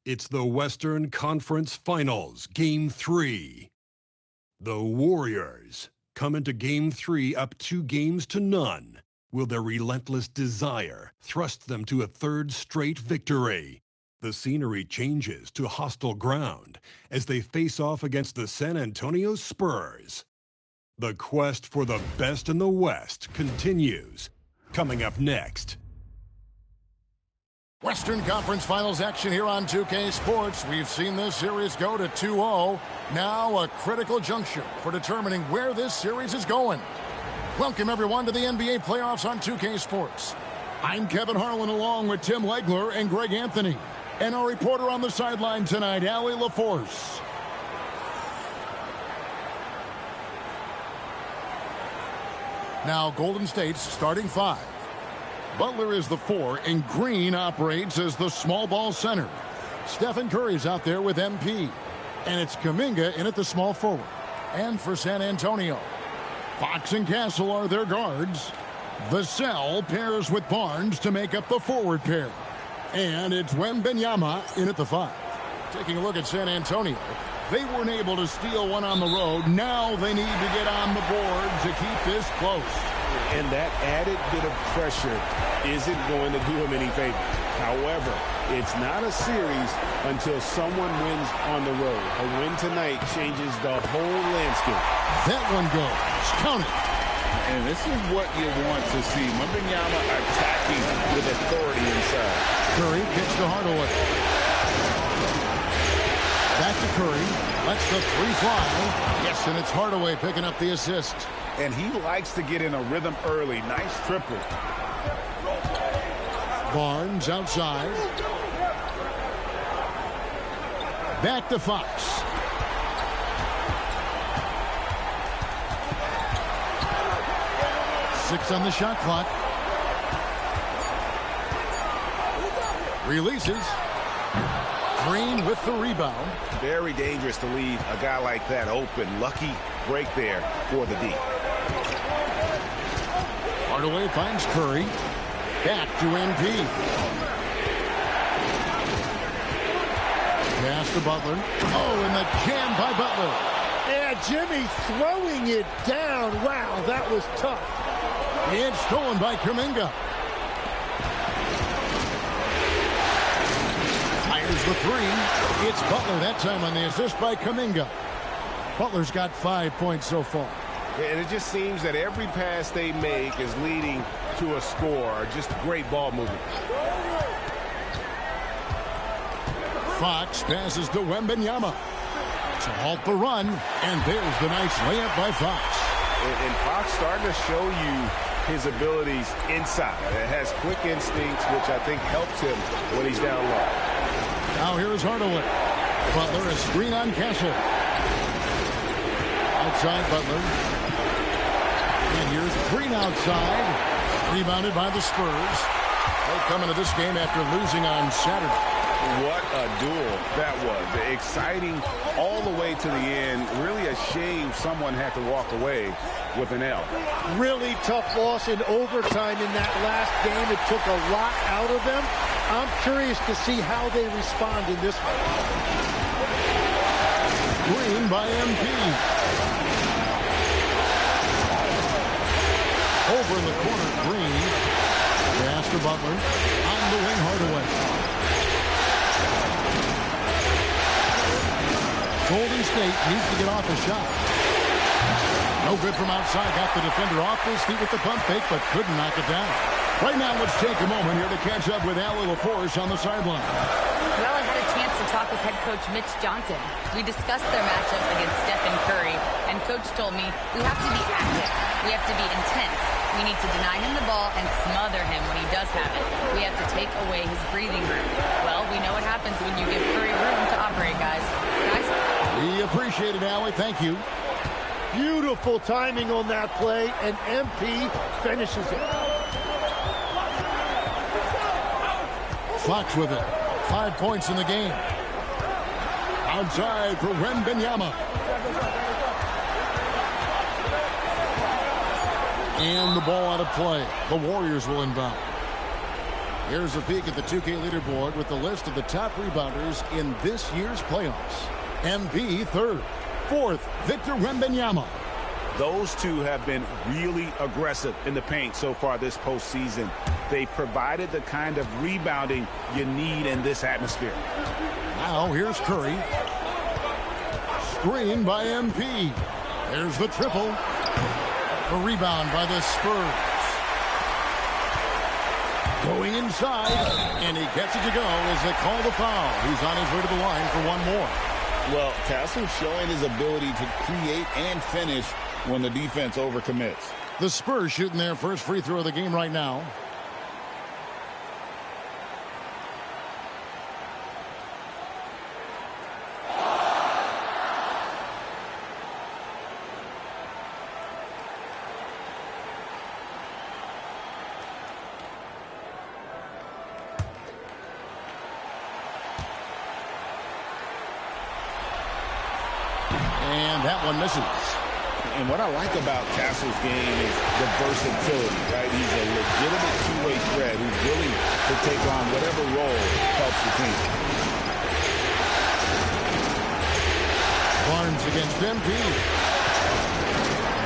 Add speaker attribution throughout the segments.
Speaker 1: It's the Western Conference Finals, Game 3. The Warriors come into Game 3 up 2-0. Will their relentless desire thrust them to a third straight victory? The scenery changes to hostile ground as they face off against the San Antonio Spurs. The quest for the best in the West continues. Coming up next.
Speaker 2: Western Conference Finals action here on 2K Sports. We've seen this series go to 2-0. Now a critical juncture for determining where this series is going. Welcome everyone to the NBA playoffs on 2K Sports. I'm Kevin Harlan along with Tim Legler and Greg Anthony. And our reporter on the sideline tonight, Allie LaForce. Now Golden State's starting five. Butler is the 4, and Green operates as the small ball center. Stephen Curry's out there with MP. And it's Kuminga in at the small forward. And for San Antonio, Fox and Castle are their guards. Vassell pairs with Barnes to make up the forward pair. And it's Wembanyama in at the 5. Taking a look at San Antonio. They weren't able to steal one on the road. Now they need to get on the board to keep this close.
Speaker 3: And that added bit of pressure isn't going to do him any favor. However, it's not a series until someone wins on the road. A win tonight changes the whole landscape.
Speaker 2: That one goes. Count it.
Speaker 4: And this is what you want to see. Wembanyama attacking with authority inside.
Speaker 2: Curry kicks to Hardaway. Back to Curry. Lets the 3 fly. Yes, and it's Hardaway picking up the assist.
Speaker 4: And he likes to get in a rhythm early. Nice triple.
Speaker 2: Barnes outside. Back to Fox. Six on the shot clock. Releases. Green with the rebound.
Speaker 3: Very dangerous to leave a guy like that open. Lucky break there for the D.
Speaker 2: Hardaway finds Curry. Back to MP. Pass to Butler. Oh, and the jam by Butler.
Speaker 5: Yeah, Jimmy throwing it down. Wow, that was tough.
Speaker 2: And stolen by Kuminga. Fires the 3. It's Butler that time on the assist by Kuminga. Butler's got 5 points so far.
Speaker 3: And it just seems that every pass they make is leading to a score. Just great ball movement.
Speaker 2: Fox passes to Wembanyama to halt the run. And there's the nice layup by Fox.
Speaker 3: And Fox starting to show you his abilities inside. It has quick instincts, which I think helps him when he's down low.
Speaker 2: Now here's Hardaway. Butler a screen on Castle. Outside Butler. And here's Green outside. Rebounded by the Spurs. They'll come into this game after losing on Saturday.
Speaker 3: What a duel that was. Exciting all the way to the end. Really a shame someone had to walk away with an L.
Speaker 5: Really tough loss in overtime in that last game. It took a lot out of them. I'm curious to see how they respond in this one.
Speaker 2: Green by MP. Over in the corner, Green. Pass to Butler. On the wing, Hardaway. Golden State needs to get off a shot. No good from outside. Got the defender off his feet with the pump fake, but couldn't knock it down. Right now, let's take a moment here to catch up with Allie LaForce on the sideline.
Speaker 6: Well, I had a chance to talk with head coach Mitch Johnson. We discussed their matchup against Stephen Curry, and coach told me we have to be active. We have to be intense. We need to deny him the ball and smother him when he does have it. We have to take away his breathing room. Well, we know what happens when you give Curry room to operate, guys.
Speaker 2: We appreciate it, Allie. Thank you.
Speaker 5: Beautiful timing on that play, and MP finishes it.
Speaker 2: Fox with it. 5 points in the game. Outside for Wembanyama. And the ball out of play. The Warriors will inbound. Here's a peek at the 2K leaderboard with the list of the top rebounders in this year's playoffs. MP third. Fourth, Victor Wembanyama.
Speaker 3: Those two have been really aggressive in the paint so far this postseason. They provided the kind of rebounding you need in this atmosphere.
Speaker 2: Now here's Curry. Screen by MP. There's the triple. A rebound by the Spurs. Going inside, and he gets it to go as they call the foul. He's on his way to the line for one more.
Speaker 4: Well, Castle showing his ability to create and finish when the defense overcommits.
Speaker 2: The Spurs shooting their first free throw of the game right now. And that one misses.
Speaker 3: And what I like about Castle's game is the versatility, right? He's a legitimate two-way threat who's willing to take on whatever role helps the team.
Speaker 2: Barnes against MP.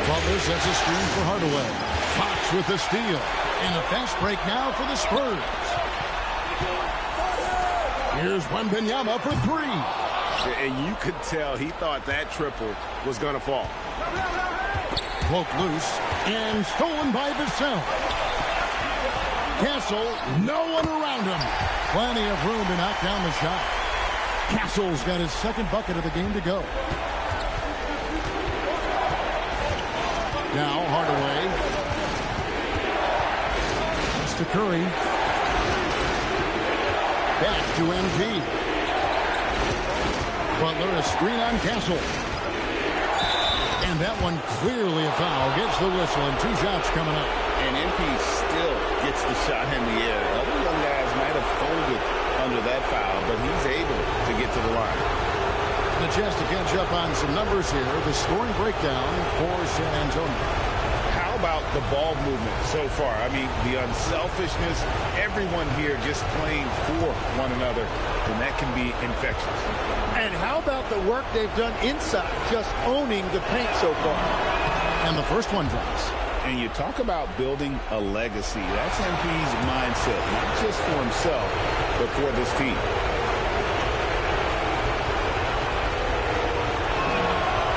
Speaker 2: Butler sets a screen for Hardaway. Fox with the steal. And a fast break now for the Spurs. Here's Wembanyama for three.
Speaker 3: And you could tell he thought that triple was going to fall.
Speaker 2: Broke loose and stolen by Vassell. Castle, no one around him. Plenty of room to knock down the shot. Castle's got his second bucket of the game to go. Now Hardaway. It's to Curry. Back to MP. Butler, a screen on Castle. And that one clearly a foul. Gets the whistle and two shots coming up.
Speaker 4: And MP still gets the shot in the air. Other young guys might have folded under that foul, but he's able to get to the line.
Speaker 2: And a chance to catch up on some numbers here. The scoring breakdown for San Antonio.
Speaker 3: How about the ball movement so far? I mean, the unselfishness, everyone here just playing for one another, and that can be infectious.
Speaker 5: And how about the work they've done inside, just owning the paint so far?
Speaker 2: And the first one drops.
Speaker 3: And you talk about building a legacy. That's MP's mindset, not just for himself, but for this team.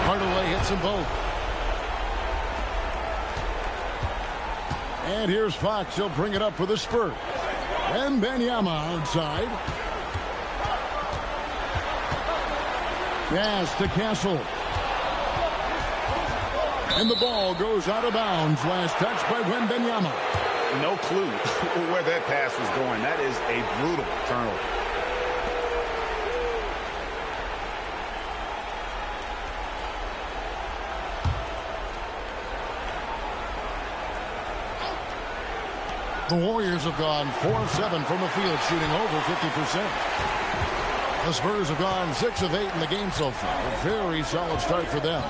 Speaker 2: Hardaway hits them both. And here's Fox. He'll bring it up for the Spurs. Wembanyama outside. Pass to Castle. And the ball goes out of bounds. Last touch by Wembanyama.
Speaker 3: No clue where that pass was going. That is a brutal turnover.
Speaker 2: The Warriors have gone 4 of 7 from the field, shooting over 50%. The Spurs have gone 6 of 8 in the game so far. A very solid start for them.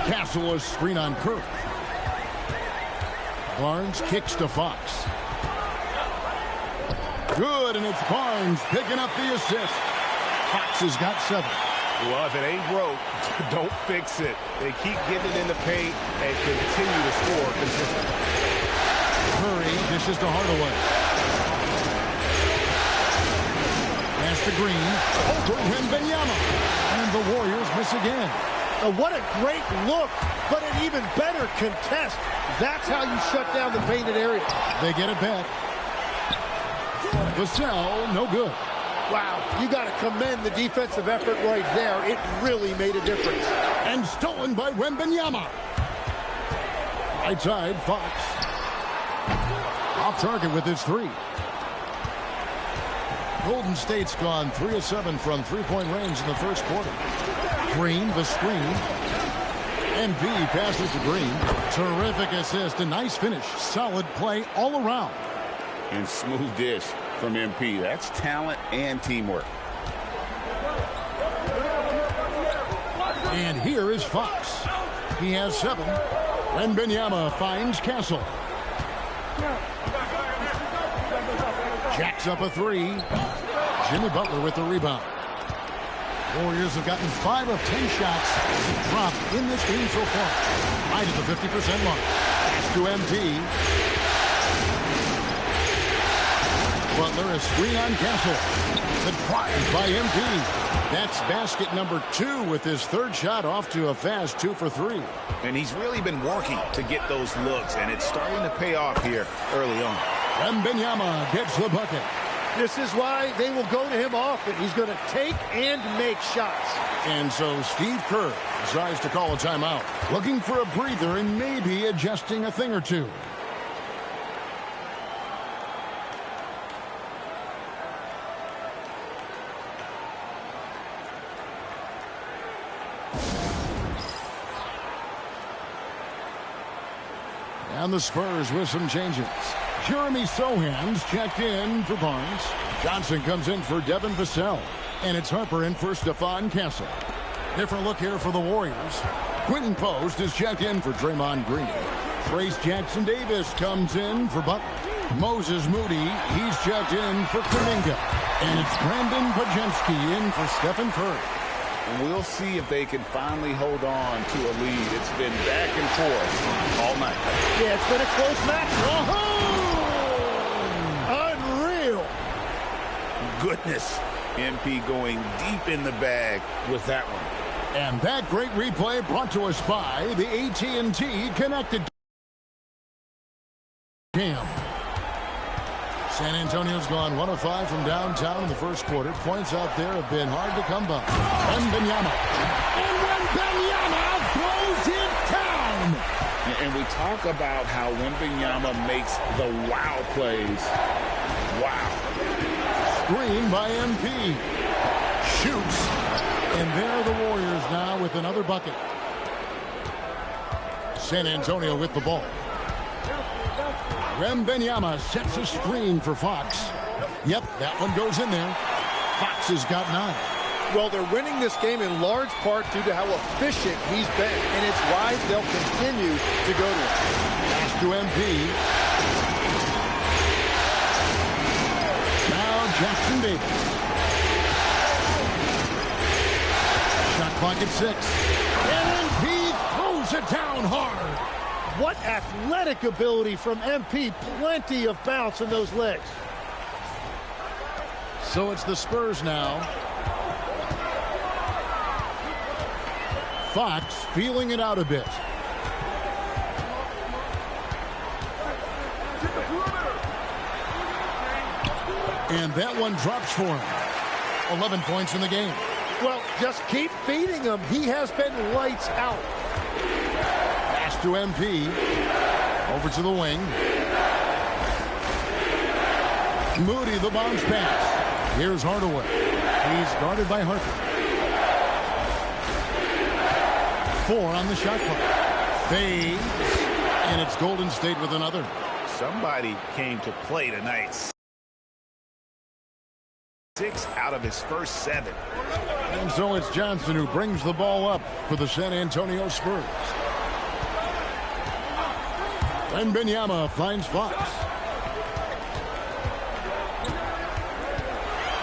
Speaker 2: Castle is screen on Kirk. Barnes kicks to Fox. Good, and it's Barnes picking up the assist. Fox has got 7.
Speaker 3: Well, if it ain't broke, don't fix it. They keep getting it in the paint and continue to score consistently.
Speaker 2: Curry dishes to Hardaway. Pass to Green. Over Wembanyama. And the Warriors miss again.
Speaker 5: What a great look, but an even better contest. That's how you shut down the painted area.
Speaker 2: They get it back. Vassell, no good.
Speaker 5: Wow, you got to commend the defensive effort right there. It really made a difference.
Speaker 2: And stolen by Wembanyama. Right side, Fox. Off target with his 3. Golden State's gone 3 of 7 from three-point range in the first quarter. Green, the screen. MP passes to Green. Terrific assist, a nice finish. Solid play all around.
Speaker 4: And smooth dish from MP. That's talent and teamwork.
Speaker 2: And here is Fox. He has 7. Wembanyama finds Castle. Jacks up a three. Jimmy Butler with the rebound. Warriors have gotten 5 of 10 shots to drop in this game so far. Right at the 50% mark. Pass to MP. Butler, a screen on Kessel. The drive by MP. That's basket number 2 with his third shot off to a fast 2 for 3.
Speaker 4: And he's really been working to get those looks, and it's starting to pay off here early on.
Speaker 2: Wembanyama gets the bucket.
Speaker 5: This is why they will go to him often. He's going to take and make shots.
Speaker 2: And so Steve Kerr decides to call a timeout. Looking for a breather and maybe adjusting a thing or two. And the Spurs with some changes. Jeremy Sohan's checked in for Barnes. Johnson comes in for Devin Vassell. And it's Harper in for Stephon Castle. Different look here for the Warriors. Quentin Post is checked in for Draymond Green. Trace Jackson-Davis comes in for Butler. Moses Moody, he's checked in for Kuminga. And it's Brandon Podziemski in for Stephen Curry.
Speaker 4: And we'll see if they can finally hold on to a lead. It's been back and forth all night.
Speaker 5: Yeah, it's been a close match. Unreal.
Speaker 4: Goodness. MP going deep in the bag with that one.
Speaker 2: And that great replay brought to us by the AT&T Connected Cam. San Antonio's gone 1 of 5 from downtown in the first quarter. Points out there have been hard to come by. Wembanyama. And Wembanyama throws it down.
Speaker 4: And we talk about how Wembanyama makes the wow plays. Wow.
Speaker 2: Screen by MP. Shoots. And there are the Warriors now with another bucket. San Antonio with the ball. Wembanyama sets a screen for Fox. Yep, that one goes in there. Fox has got 9.
Speaker 5: Well, they're winning this game in large part due to how efficient he's been, and it's why they'll continue to go to him.
Speaker 2: Pass to MP. Now Jackson-Davis. Shot clock at 6. And MP throws it down hard.
Speaker 5: What athletic ability from MP. Plenty of bounce in those legs.
Speaker 2: So it's the Spurs now. Fox feeling it out a bit. And that one drops for him. 11 points in the game.
Speaker 5: Well, just keep feeding him. He has been lights out.
Speaker 2: Pass to MP. Over to the wing. Moody, the bounce pass. Here's Hardaway. He's guarded by Harper. 4 on the shot clock. Fades. And it's Golden State with another.
Speaker 4: Somebody came to play tonight. 6 out of his first 7.
Speaker 2: And so it's Johnson who brings the ball up for the San Antonio Spurs. Wembanyama finds Fox.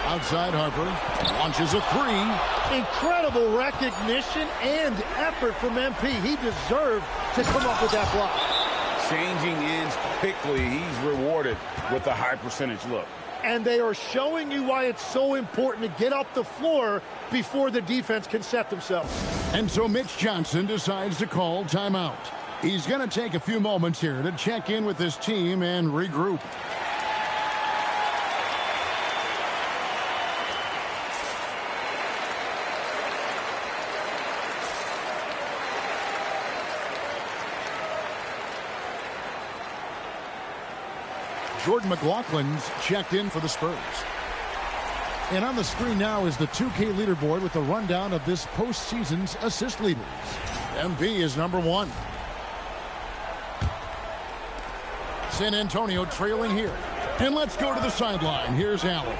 Speaker 2: Outside Harper. Launches a 3.
Speaker 5: Incredible recognition and effort from MP. He deserved to come up with that block.
Speaker 4: Changing ends quickly. He's rewarded with a high percentage look.
Speaker 5: And they are showing you why it's so important to get up the floor before the defense can set themselves.
Speaker 2: And so Mitch Johnson decides to call timeout. He's going to take a few moments here to check in with his team and regroup. Jordan McLaughlin's checked in for the Spurs. And on the screen now is the 2K leaderboard with a rundown of this postseason's assist leaders. MP is number 1. San Antonio trailing here. And let's go to the sideline. Here's Allen.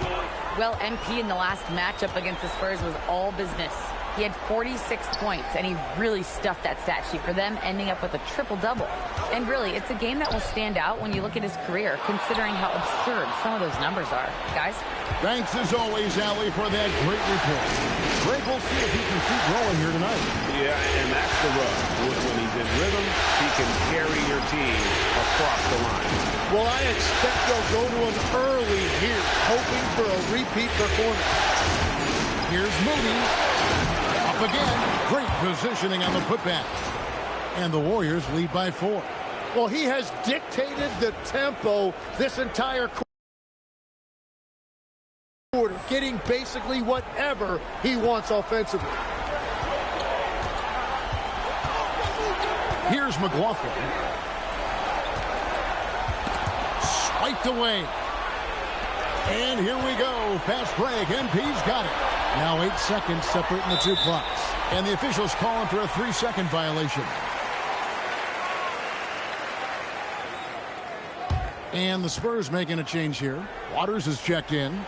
Speaker 6: Well, MP in the last matchup against the Spurs was all business. He had 46 points, and he really stuffed that stat sheet for them, ending up with a triple-double. And really, it's a game that will stand out when you look at his career, considering how absurd some of those numbers are. Guys?
Speaker 2: Thanks, as always, Allie, for that great report. Greg, we'll see if he can keep rolling here tonight.
Speaker 3: Yeah, and that's the rub. When he's in rhythm, he can carry your team across the line.
Speaker 5: Well, I expect they'll go to him early here, hoping for a repeat performance.
Speaker 2: Here's Moody. Up again. Great positioning on the putback. And the Warriors lead by 4.
Speaker 5: Well, he has dictated the tempo this entire quarter, getting basically whatever he wants offensively.
Speaker 2: Here's McLaughlin. Swiped away. And here we go. Fast break. MP's got it. Now 8 seconds separating the two clocks. And the officials calling for a 3-second violation. And the Spurs making a change here. Waters is checked in.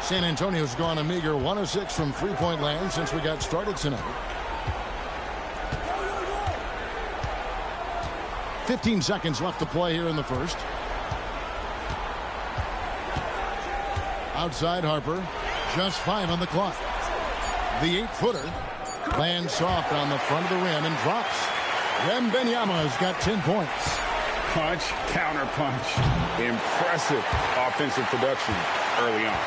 Speaker 2: San Antonio's gone a meager 1 of 6 from three-point land since we got started tonight. 15 seconds left to play here in the first. Outside Harper. Just 5 on the clock. The 8-footer lands soft on the front of the rim and drops. Wembanyama's got 10 points.
Speaker 3: Punch, counter punch. Impressive offensive production early on.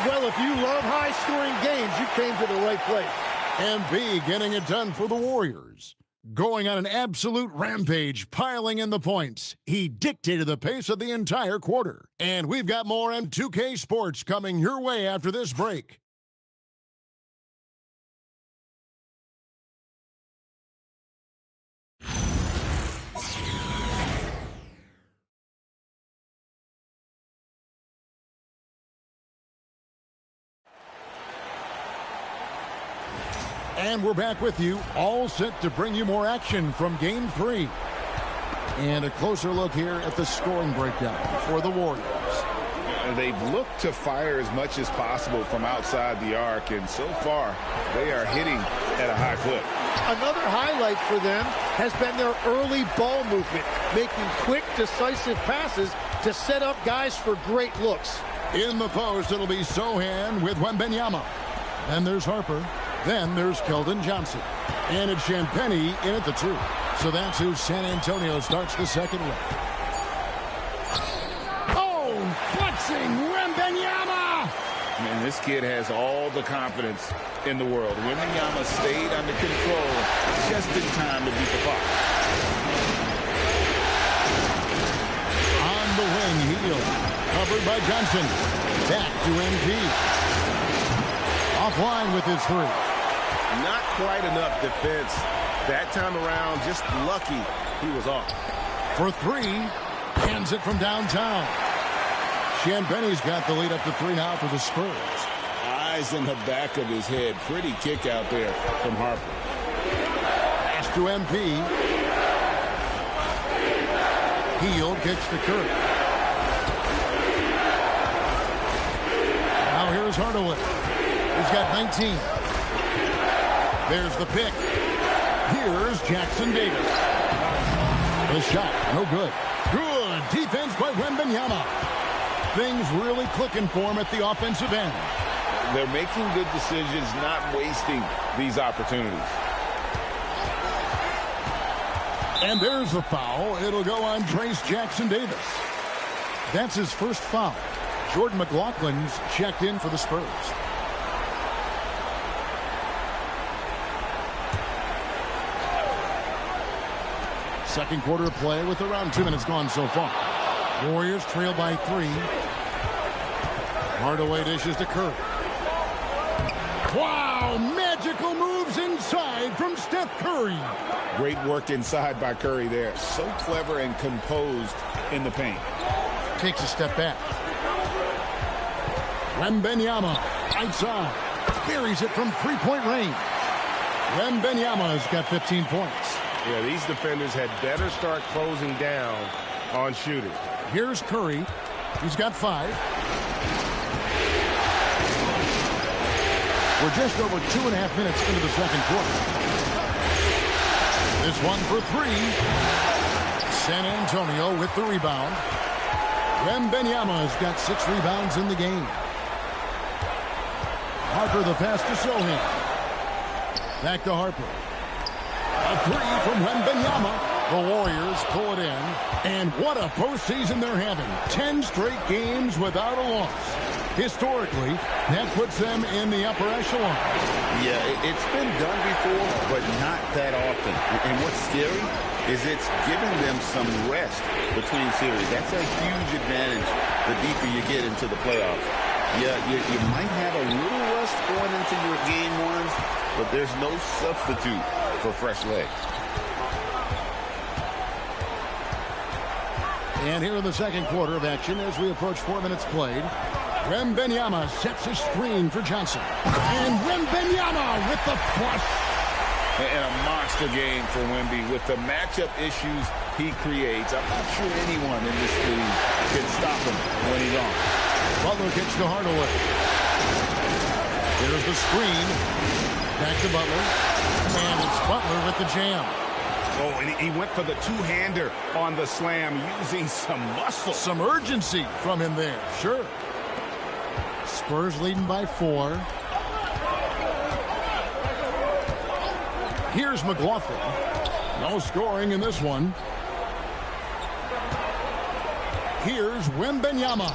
Speaker 5: Well, if you love high-scoring games, you came to the right place.
Speaker 2: MB getting it done for the Warriors. Going on an absolute rampage, piling in the points. He dictated the pace of the entire quarter. And we've got more M2K Sports coming your way after this break. And we're back with you, all set to bring you more action from Game 3. And a closer look here at the scoring breakdown for the Warriors.
Speaker 3: They've looked to fire as much as possible from outside the arc, and so far, they are hitting at a high clip.
Speaker 5: Another highlight for them has been their early ball movement, making quick, decisive passes to set up guys for great looks.
Speaker 2: In the post, it'll be Sohan with Wembanyama. Then there's Harper. Then there's Keldon Johnson. And it's Champagnie in at the 2. So that's who San Antonio starts the second with. Oh, flexing Wembanyama!
Speaker 3: Man, this kid has all the confidence in the world. Wembanyama stayed under control just in time to beat the clock.
Speaker 2: On the wing, Heel. Covered by Johnson. Back to MP. Offline with his 3.
Speaker 3: Not quite enough defense that time around. Just lucky he was off.
Speaker 2: For 3. Hands it from downtown. Champagnie's got the lead up to 3 now for the Spurs.
Speaker 3: Eyes in the back of his head. Pretty kick out there from Harper.
Speaker 2: Pass to MP. Heel kicks to Curry. Now here's Hardaway. He's got 19. There's the pick. Here's Jackson Davis. The shot, no good. Good defense by Wembanyama. Things really clicking for him at the offensive end.
Speaker 3: They're making good decisions, not wasting these opportunities.
Speaker 2: And there's the foul. It'll go on Trace Jackson Davis. That's his first foul. Jordan McLaughlin's checked in for the Spurs. Second quarter of play with around 2 minutes gone so far. Warriors trail by 3. Hardaway dishes to Curry. Wow, magical moves inside from Steph Curry.
Speaker 3: Great work inside by Curry there. So clever and composed in the paint.
Speaker 2: Takes a step back. Wembanyama, outside. Buries it from three-point range. Wembanyama's got 15 points.
Speaker 7: Yeah, these defenders had better start closing down on shooting.
Speaker 2: Here's Curry. He's got 5. We're just over 2.5 minutes into the second quarter. This one for three. San Antonio with the rebound. Wembanyama's got 6 rebounds in the game. Harper the pass to Sohan. Back to Harper. A three from Wembanyama. The Warriors pull it in. And what a postseason they're having. 10 straight games without a loss. Historically, that puts them in the upper echelon.
Speaker 4: Yeah, it's been done before, but not that often. And what's scary is it's giving them some rest between series. That's a huge advantage the deeper you get into the playoffs. Yeah, you might have a little rust going into your game ones, but there's no substitute for fresh legs.
Speaker 2: And here in the second quarter of action as we approach 4 minutes played. Wembanyama sets his screen for Johnson. And Wembanyama with the flush.
Speaker 3: And a monster game for Wemby with the matchup issues he creates. I'm not sure anyone in this league can stop him when he's on.
Speaker 2: Butler kicks to Hardaway. Here's the screen. Back to Butler. And it's Butler with the jam.
Speaker 3: Oh, and he went for the two-hander on the slam using some muscle.
Speaker 2: Some urgency from him there. Sure. Spurs leading by 4. Here's McLaughlin. No scoring in this one. Here's Wembanyama.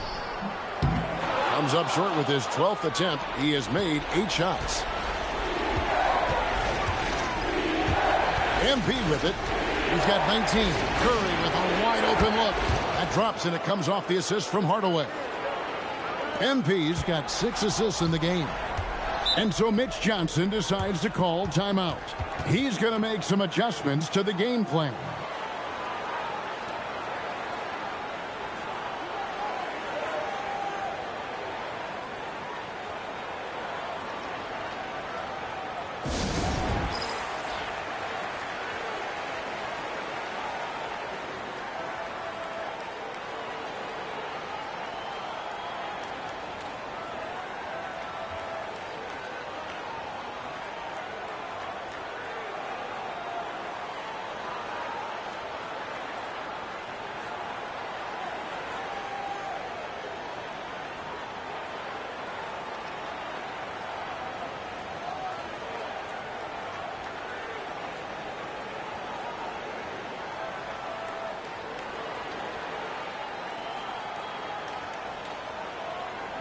Speaker 2: Comes up short with his 12th attempt. He has made 8 shots. MP with it. He's got 19. Curry with a wide open look. That drops and it comes off the assist from Hardaway. MP's got 6 assists in the game. And so Mitch Johnson decides to call timeout. He's going to make some adjustments to the game plan.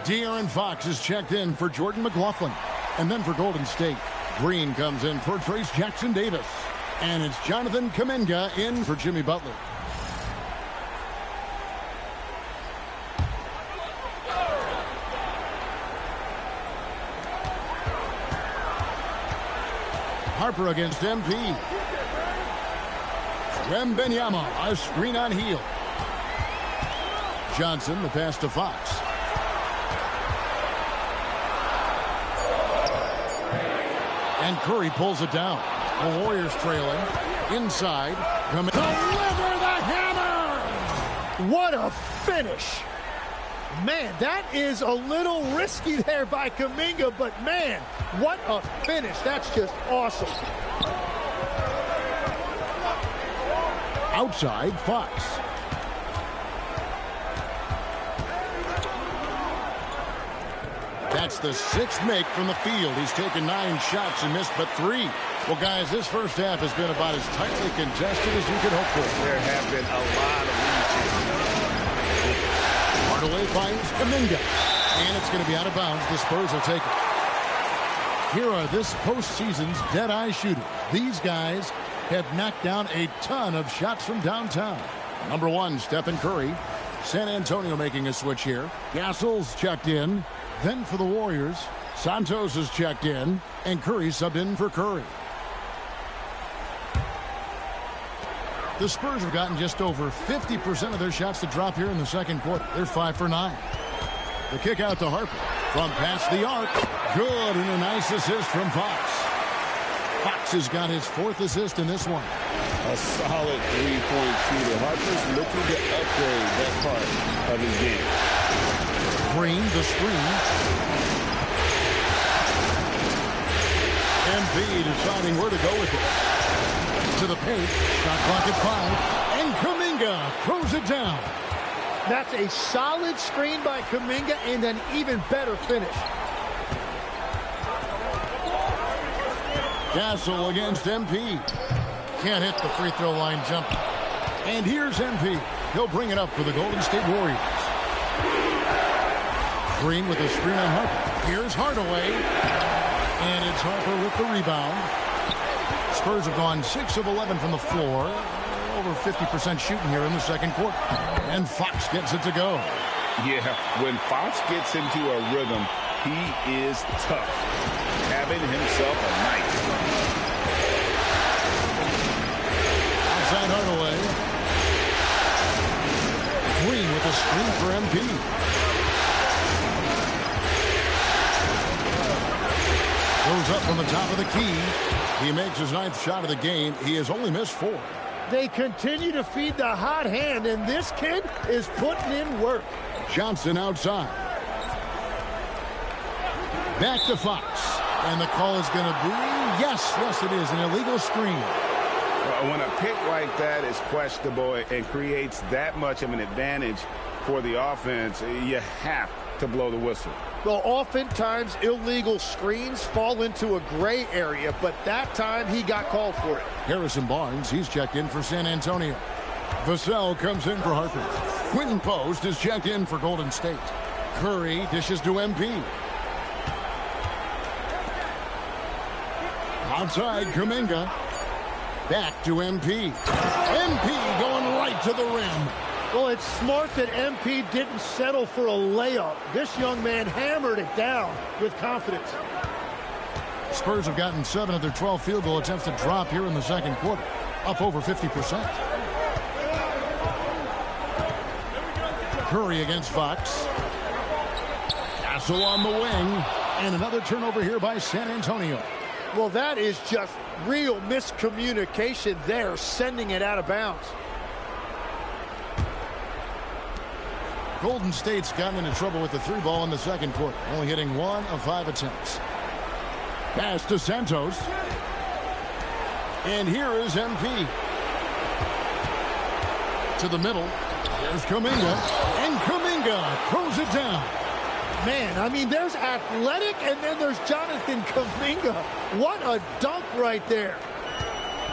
Speaker 2: De'Aaron Fox is checked in for Jordan McLaughlin. And then for Golden State, Green comes in for Trace Jackson-Davis. And it's Jonathan Kuminga in for Jimmy Butler. Harper against MP. Wembanyama, a screen on heel. Johnson, the pass to Fox. And Curry pulls it down. The Warriors trailing. Inside. Deliver the hammer!
Speaker 5: What a finish. Man, that is a little risky there by Kuminga, but man, what a finish. That's just awesome.
Speaker 2: Outside, Fox. That's the 6th make from the field. He's taken 9 shots and missed but 3. Well, guys, this first half has been about as tightly contested as you could hope for.
Speaker 3: There have been a lot of lead changes.
Speaker 2: Hardaway finds Kuminga. And it's going to be out of bounds. The Spurs will take it. Here are this postseason's dead-eye shooters. These guys have knocked down a ton of shots from downtown. Number 1, Stephen Curry. San Antonio making a switch here. Gasol's checked in. Then for the Warriors, Santos is checked in, and Curry subbed in for Curry. The Spurs have gotten just over 50% of their shots to drop here in the second quarter. They're 5 for 9. The kick out to Harper. From past the arc. Good, and a nice assist from Fox. Fox has got his 4th assist in this one.
Speaker 3: A solid three-point shooter. Harper's looking to upgrade that part of his game.
Speaker 2: Green, the screen. MP deciding where to go with it. To the paint. Shot clock at 5. And Kuminga throws it down.
Speaker 5: That's a solid screen by Kuminga and an even better finish.
Speaker 2: Castle against MP. Can't hit the free throw line jumper. And here's MP. He'll bring it up for the Golden State Warriors. Green with a screen on Harper. Here's Hardaway. And it's Harper with the rebound. Spurs have gone 6 of 11 from the floor. Over 50% shooting here in the second quarter. And Fox gets it to go.
Speaker 3: Yeah, when Fox gets into a rhythm, he is tough. Having himself a night.
Speaker 2: Outside Hardaway. Green with a screen for MP. Goes up from the top of the key. He makes his 9th shot of the game. He has only missed 4.
Speaker 5: They continue to feed the hot hand, and this kid is putting in work.
Speaker 2: Johnson outside. Back to Fox. And the call is going to be, yes, it is, an illegal screen.
Speaker 3: When a pick like that is questionable and creates that much of an advantage for the offense, you have to blow the whistle.
Speaker 5: Well, oftentimes illegal screens fall into a gray area, but that time he got called for it.
Speaker 2: Harrison Barnes, he's checked in for San Antonio. Vassell comes in for Harper. Quinton Post is checked in for Golden State. Curry dishes to MP. Outside Kuminga. Back to MP. MP going right to the rim.
Speaker 5: Well, it's smart that MP didn't settle for a layup. This young man hammered it down with confidence.
Speaker 2: Spurs have gotten 7 of their 12 field goal attempts to drop here in the second quarter. Up over 50%. Curry against Fox. Castle on the wing. And another turnover here by San Antonio.
Speaker 5: Well, that is just real miscommunication there, sending it out of bounds.
Speaker 2: Golden State's gotten into trouble with the 3 ball in the second quarter, only hitting 1 of 5 attempts. Pass to Santos. And here is MP. To the middle. Here's Kuminga. And Kuminga throws it down.
Speaker 5: Man, I mean, there's athletic, and then there's Jonathan Kuminga. What a dunk right there.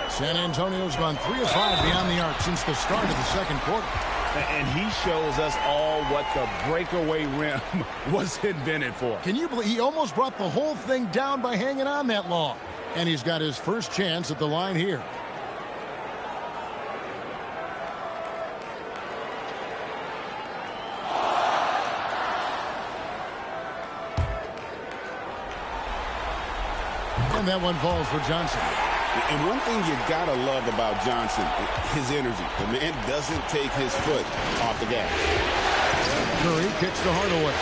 Speaker 2: San Antonio's gone 3 of 5 beyond the arc since the start of the second quarter.
Speaker 3: And he shows us all what the breakaway rim was invented for.
Speaker 2: Can you believe he almost brought the whole thing down by hanging on that long? And he's got his first chance at the line here. And that one falls for Johnson.
Speaker 3: And one thing you got to love about Johnson, his energy. The man doesn't take his foot off the gas.
Speaker 2: Curry kicks to Hardaway.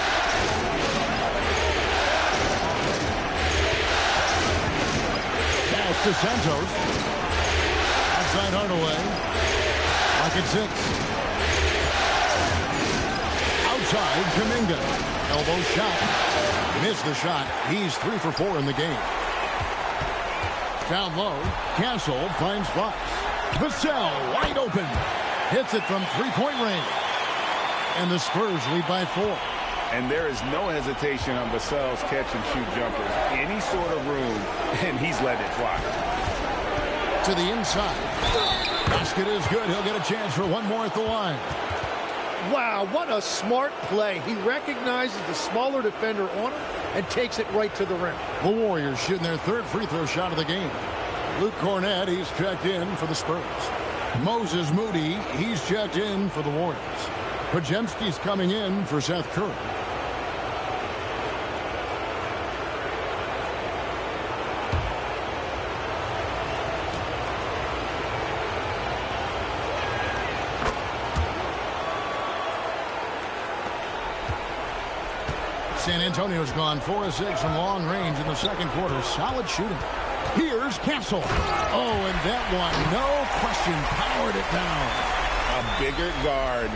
Speaker 2: Pass to Santos. Outside Hardaway. Pocket 6. Outside Kuminga. Elbow shot. Missed the shot. He's 3 for 4 in the game. Down low, Castle finds Fox. Vassell wide open. Hits it from 3-point range. And the Spurs lead by 4.
Speaker 3: And there is no hesitation on Vassell's catch-and-shoot jumpers. Any sort of room, and he's letting it fly.
Speaker 2: To the inside. Basket is good. He'll get a chance for one more at the line.
Speaker 5: Wow, what a smart play. He recognizes the smaller defender on him and takes it right to the rim.
Speaker 2: The Warriors shooting their 3rd free throw shot of the game. Luke Cornett, he's checked in for the Spurs. Moses Moody, he's checked in for the Warriors. Podziemski's coming in for Seth Curry. San Antonio's gone 4 of 6 from long range in the second quarter. Solid shooting. Here's Castle. Oh, and that one, no question, powered it down.
Speaker 3: A bigger guard,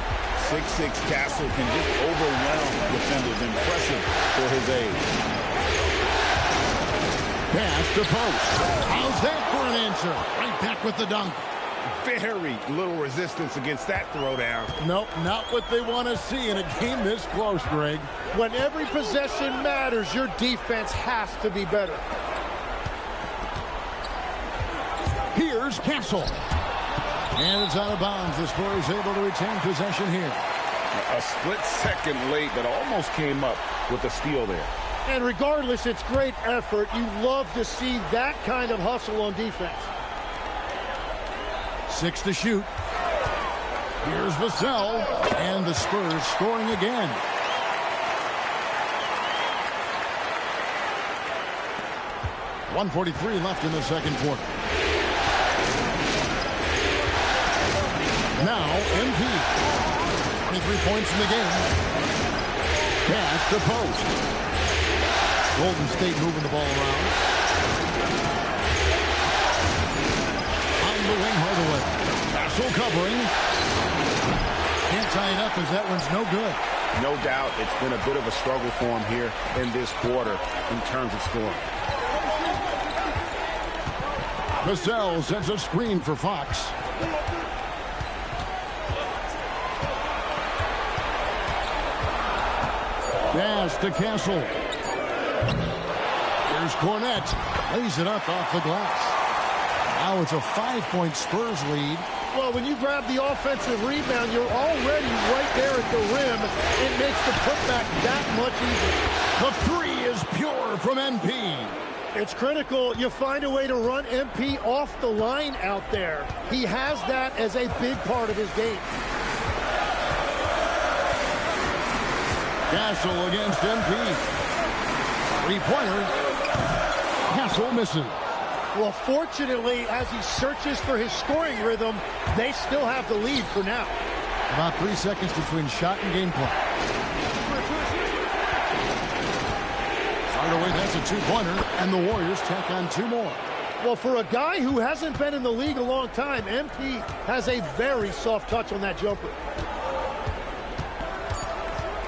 Speaker 3: 6'6" Castle, can just overwhelm defenders. Impressive for his age.
Speaker 2: Pass to post. How's that for an answer? Right back with the dunk.
Speaker 3: Very little resistance against that throwdown.
Speaker 2: Nope, not what they want to see in a game this close, Greg.
Speaker 5: When every possession matters, your defense has to be better.
Speaker 2: Here's Castle. And it's out of bounds. The Spurs able to retain possession here.
Speaker 3: A split second late, but almost came up with a steal there.
Speaker 5: And regardless, it's great effort. You love to see that kind of hustle on defense.
Speaker 2: 6 to shoot. Here's Vassell. And the Spurs scoring again. .143 left in the second quarter. Now, MP. 23 points in the game. Pass to post. Golden State moving the ball around. On the wing, Hardaway. Castle covering. Can't tie it up as that one's no good.
Speaker 3: No doubt it's been a bit of a struggle for him here in this quarter in terms of scoring.
Speaker 2: Vassell sends a screen for Fox. Pass to Castle. Here's Cornette. Lays it up off the glass. Now it's a 5-point Spurs lead.
Speaker 5: Well, when you grab the offensive rebound, you're already right there at the rim. It makes the putback that much easier.
Speaker 2: The three is pure from MP.
Speaker 5: It's critical you find a way to run MP off the line out there. He has that as a big part of his game.
Speaker 2: Castle against MP. Three-pointer. Castle misses.
Speaker 5: Well, fortunately, as he searches for his scoring rhythm, they still have the lead for now.
Speaker 2: About 3 seconds between shot and game clock. Hardaway, that's a two-pointer, and the Warriors tack on 2 more.
Speaker 5: Well, for a guy who hasn't been in the league a long time, MP has a very soft touch on that jumper.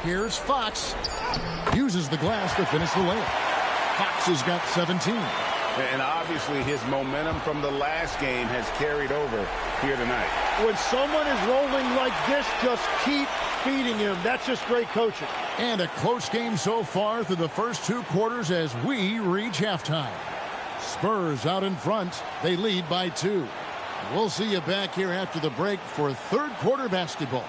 Speaker 2: Here's Fox. Uses the glass to finish the layup. Fox has got 17.
Speaker 3: And obviously his momentum from the last game has carried over here tonight.
Speaker 5: When someone is rolling like this, just keep feeding him. That's just great coaching.
Speaker 2: And a close game so far through the first 2 quarters as we reach halftime. Spurs out in front. They lead by 2. We'll see you back here after the break for third quarter basketball.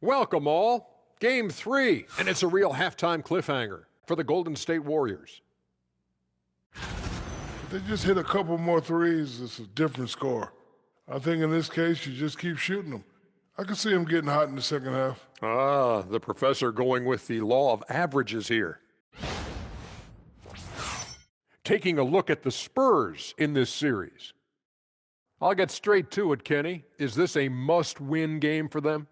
Speaker 8: Welcome all. Game 3, and it's a real halftime cliffhanger for the Golden State Warriors.
Speaker 9: If they just hit a couple more threes, it's a different score. I think in this case, you just keep shooting them. I can see them getting hot in the second half.
Speaker 8: Ah, the professor going with the law of averages here. Taking a look at the Spurs in this series. I'll get straight to it, Kenny. Is this a must-win game for them?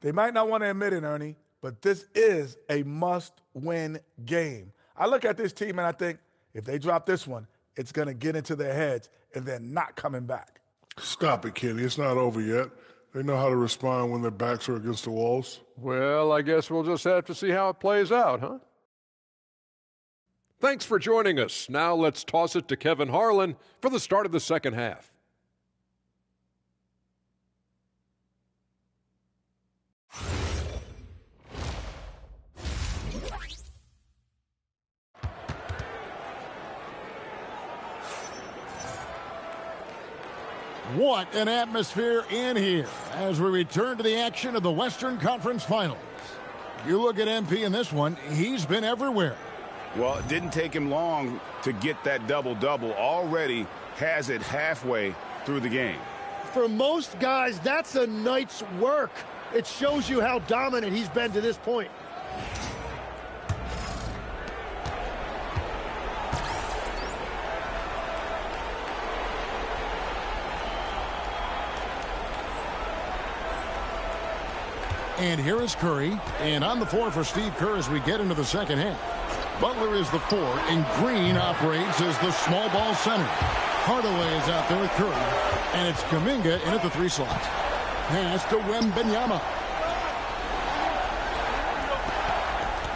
Speaker 10: They might not want to admit it, Ernie, but this is a must-win game. I look at this team and I think if they drop this one, it's going to get into their heads and they're not coming back.
Speaker 9: Stop it, Kenny. It's not over yet. They know how to respond when their backs are against the walls.
Speaker 8: Well, I guess we'll just have to see how it plays out, huh? Thanks for joining us. Now let's toss it to Kevin Harlan for the start of the second half.
Speaker 2: What an atmosphere in here as we return to the action of the Western Conference Finals. You look at MP in this one, he's been everywhere.
Speaker 3: Well, it didn't take him long to get that double-double. Already has it halfway through the game.
Speaker 5: For most guys, that's a night's work. It shows you how dominant he's been to this point.
Speaker 2: And here is Curry. And on the floor for Steve Kerr as we get into the second half. Butler is the 4, and Green operates as the small ball center. Hardaway is out there with Curry. And it's Kuminga in at the 3 slot. Pass to Wembanyama.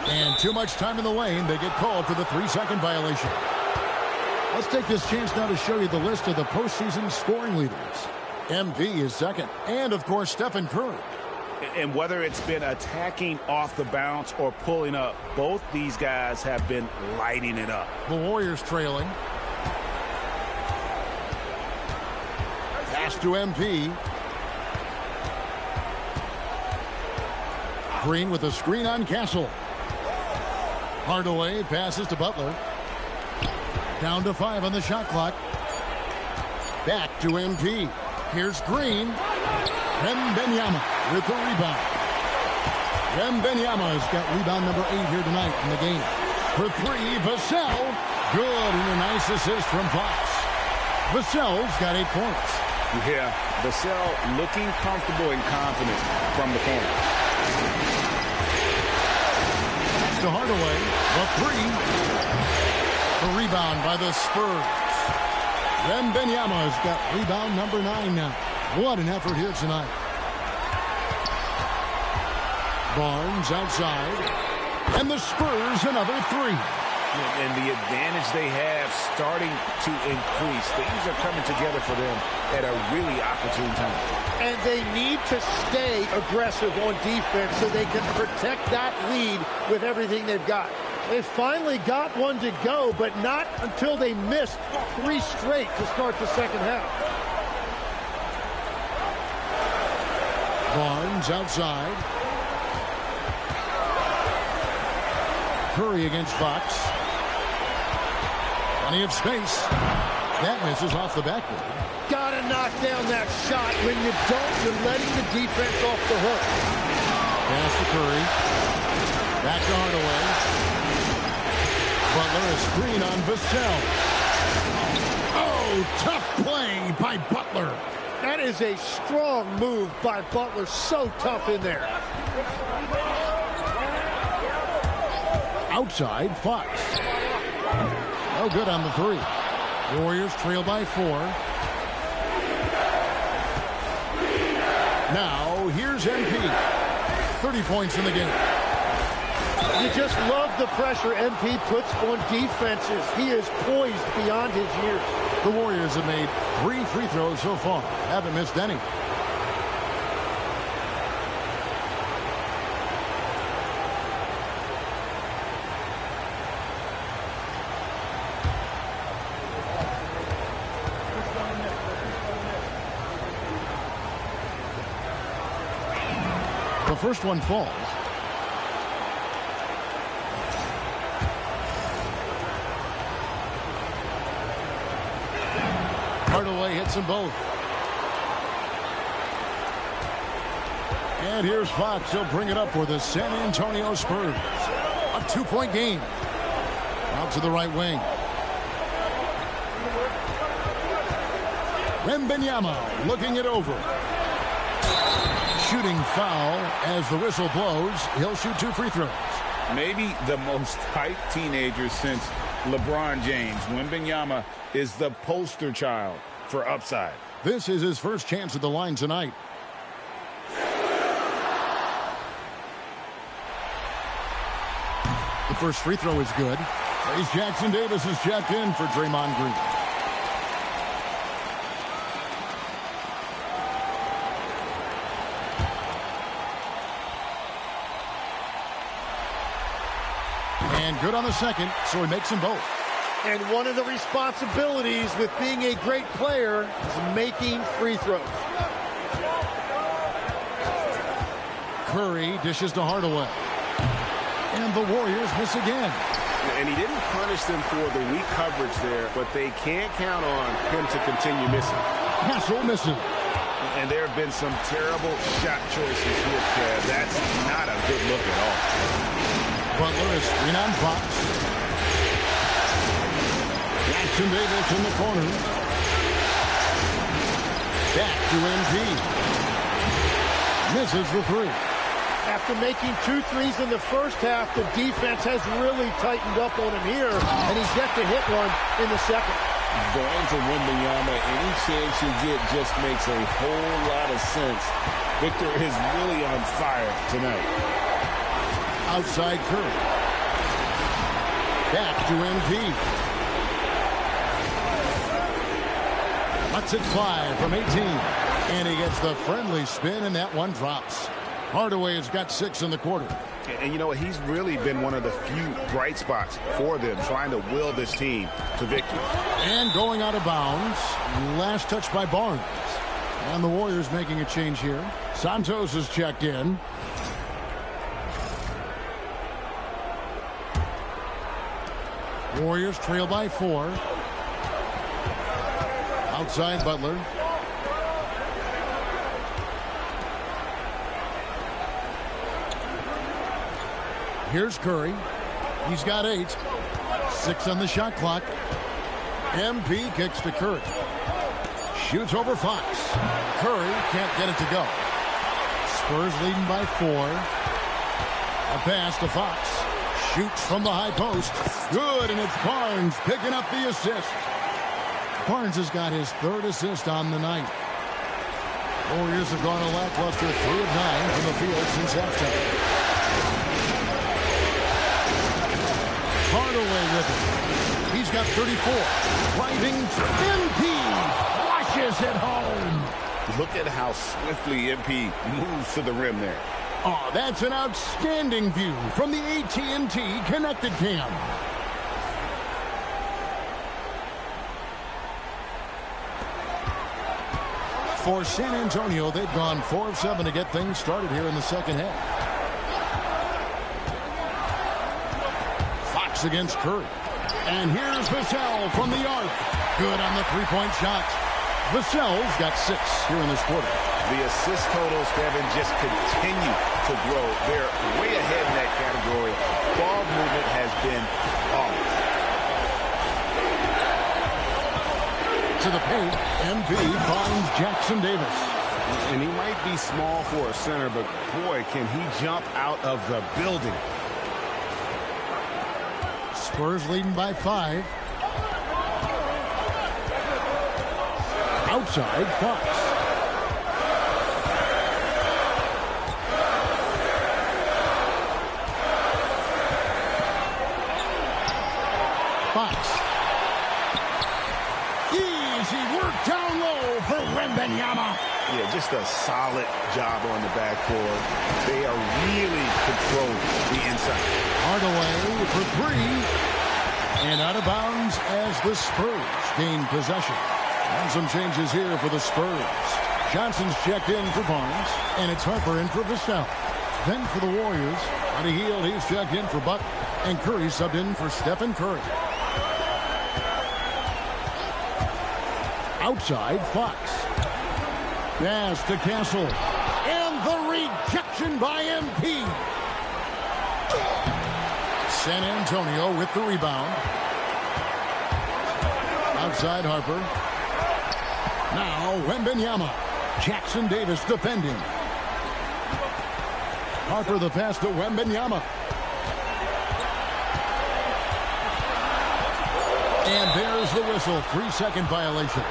Speaker 2: And too much time in the lane. They get called for the 3-second violation. Let's take this chance now to show you the list of the postseason scoring leaders. MP is second. And, of course, Stephen Curry.
Speaker 3: And whether it's been attacking off the bounce or pulling up, both these guys have been lighting it up.
Speaker 2: The Warriors trailing. Pass to MP. Green with a screen on Castle. Hardaway passes to Butler. Down to 5 on the shot clock. Back to MP. Here's Green. Wembanyama with the rebound. Wembanyama has got rebound number 8 here tonight in the game. For 3, Vassell. Good, and a nice assist from Fox. Vassell's got 8 points.
Speaker 3: Yeah, Vassell looking comfortable and confident from the corner.
Speaker 2: That's to Hardaway. The 3. The rebound by the Spurs. Wembanyama has got rebound number 9 now. What an effort here tonight. Barnes outside. And the Spurs another 3.
Speaker 3: And the advantage they have starting to increase. Things are coming together for them at a really opportune time.
Speaker 5: And they need to stay aggressive on defense so they can protect that lead with everything they've got. They finally got one to go, but not until they missed 3 straight to start the second half.
Speaker 2: Barnes outside. Curry against Fox. Plenty of space. That misses off the backboard.
Speaker 5: Gotta knock down that shot. When you don't, you're letting the defense off the hook.
Speaker 2: Pass to Curry. Back to Hardaway. Butler, a screen on Vassell. Oh, tough play by Butler.
Speaker 5: That is a strong move by Butler. So tough in there.
Speaker 2: Outside, Fox. No good on the 3. Warriors trail by 4. Now, here's MP. 30 points in the game.
Speaker 5: You just love the pressure MP puts on defenses. He is poised beyond his years.
Speaker 2: The Warriors have made 3 free throws so far. Haven't missed any. The first one falls. Hardaway hits them both. And here's Fox. He'll bring it up for the San Antonio Spurs. A 2-point game. Out to the right wing. Wembanyama looking it over. Shooting foul as the whistle blows. He'll shoot 2 free throws.
Speaker 3: Maybe the most hyped teenager since LeBron James. Wembanyama is the poster child for upside.
Speaker 2: This is his first chance at the line tonight. The first free throw is good. As Jackson Davis is checked in for Draymond Green. And good on the second, so he makes them both.
Speaker 5: And one of the responsibilities with being a great player is making free throws.
Speaker 2: Curry dishes to Hardaway. And the Warriors miss again.
Speaker 3: And he didn't punish them for the weak coverage there, but they can't count on him to continue missing.
Speaker 2: Castle misses.
Speaker 3: And there have been some terrible shot choices here, Kev. That's not a good look at all.
Speaker 2: Butler is screen on Fox. Jackson Davis in the corner. Back to MP. Misses the three.
Speaker 5: After making 2 threes in the first half, the defense has really tightened up on him here, and he's yet to hit one in the second.
Speaker 3: Going to Wembanyama, any chance you get just makes a whole lot of sense. Victor is really on fire tonight.
Speaker 2: Outside Curry. Back to MP. Lets it fly from 18. And he gets the friendly spin, and that one drops. Hardaway has got 6 in the quarter.
Speaker 3: And you know what? He's really been one of the few bright spots for them, trying to will this team to victory.
Speaker 2: And going out of bounds. Last touch by Barnes. And the Warriors making a change here. Santos is checked in. Warriors trail by 4. Outside Butler. Here's Curry. He's got 8. 6 on the shot clock. MP kicks to Curry. Shoots over Fox. Curry can't get it to go. Spurs leading by 4. A pass to Fox. Shoots from the high post. Good, and it's Barnes picking up the assist. Barnes has got his 3rd assist on the night. Warriors have gone a lackluster 3 of 9 from the field since halftime. Hardaway with it. He's got 34. Driving MP. Flashes it home.
Speaker 4: Look at how swiftly MP moves to the rim there.
Speaker 2: Oh, that's an outstanding view from the AT&T Connected Cam. For San Antonio, they've gone 4 of 7 to get things started here in the second half. Against Curry. And here's Vassell from the arc. Good on the three-point shot. Vassell's got 6 here in this quarter.
Speaker 3: The assist totals, Kevin, just continue to grow. They're way ahead in that category. Ball movement has been flawless.
Speaker 2: To the paint, MP finds Jackson Davis.
Speaker 3: And he might be small for a center, but boy, can he jump out of the building.
Speaker 2: Spurs leading by 5. Outside, Fox. Fox. Easy work down low for Wembanyama.
Speaker 3: Yeah, just a solid job on the backboard. They are really controlling the inside.
Speaker 2: Hardaway for 3. And out of bounds as the Spurs gain possession. And some changes here for the Spurs. Johnson's checked in for Barnes. And it's Harper in for Vassell. Then for the Warriors, on a heel, he's checked in for Buck. And Curry subbed in for Stephen Curry. Outside, Fox. Pass to Castle. And the rejection by MP. San Antonio with the rebound. Outside Harper. Now Wembanyama. Jackson Davis defending. Harper the pass to Wembanyama. And there's the whistle. 3-second violation.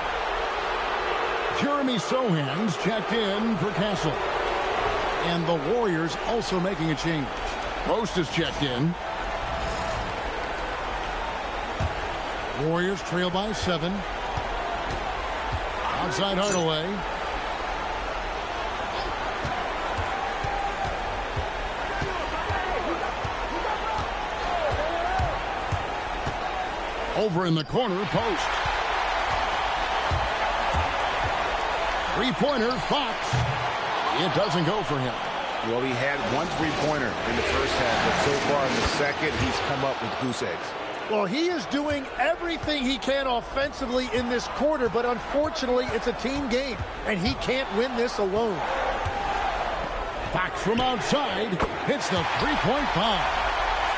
Speaker 2: Jeremy Sohan's checked in for Castle. And the Warriors also making a change. Post is checked in. Warriors trail by 7. Outside Hardaway. Over in the corner, post. Three-pointer, Fox. It doesn't go for him.
Speaker 3: Well, he had one three-pointer in the first half, but so far in the second, he's come up with goose eggs.
Speaker 5: Well, he is doing everything he can offensively in this quarter, but unfortunately, it's a team game, and he can't win this alone.
Speaker 2: Fox from outside hits the three-point bomb.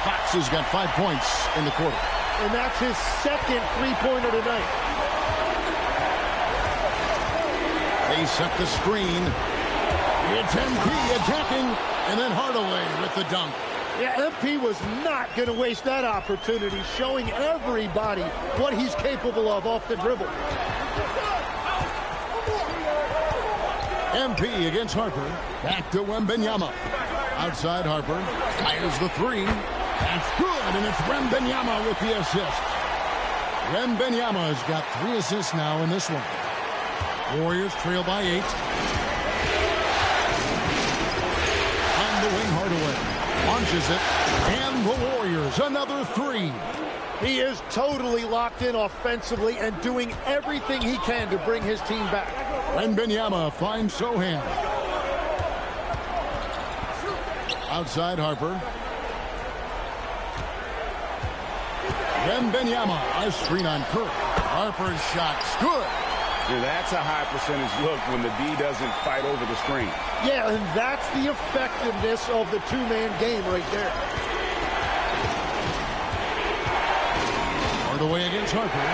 Speaker 2: Fox has got 5 points in the quarter.
Speaker 5: And that's his second three-pointer tonight.
Speaker 2: They set the screen. It's MP attacking, and then Hardaway with the dunk.
Speaker 5: Yeah, MP was not going to waste that opportunity, showing everybody what he's capable of off the dribble.
Speaker 2: MP against Harper. Back to Wembanyama. Outside Harper. Fires the three. That's good, and it's Wembanyama with the assist. Wembanyama has got 3 assists now in this one. Warriors trail by 8. On the wing, Hardaway launches it, and the Warriors another 3.
Speaker 5: He is totally locked in offensively and doing everything he can to bring his team back.
Speaker 2: Wembanyama finds Sohan. Outside Harper. Wembanyama, a screen on Curry. Harper's shot's good.
Speaker 3: Yeah, that's a high percentage look when the D doesn't fight over the screen.
Speaker 5: Yeah, and that's the effectiveness of the two-man game right there.
Speaker 2: Hardaway against Harper.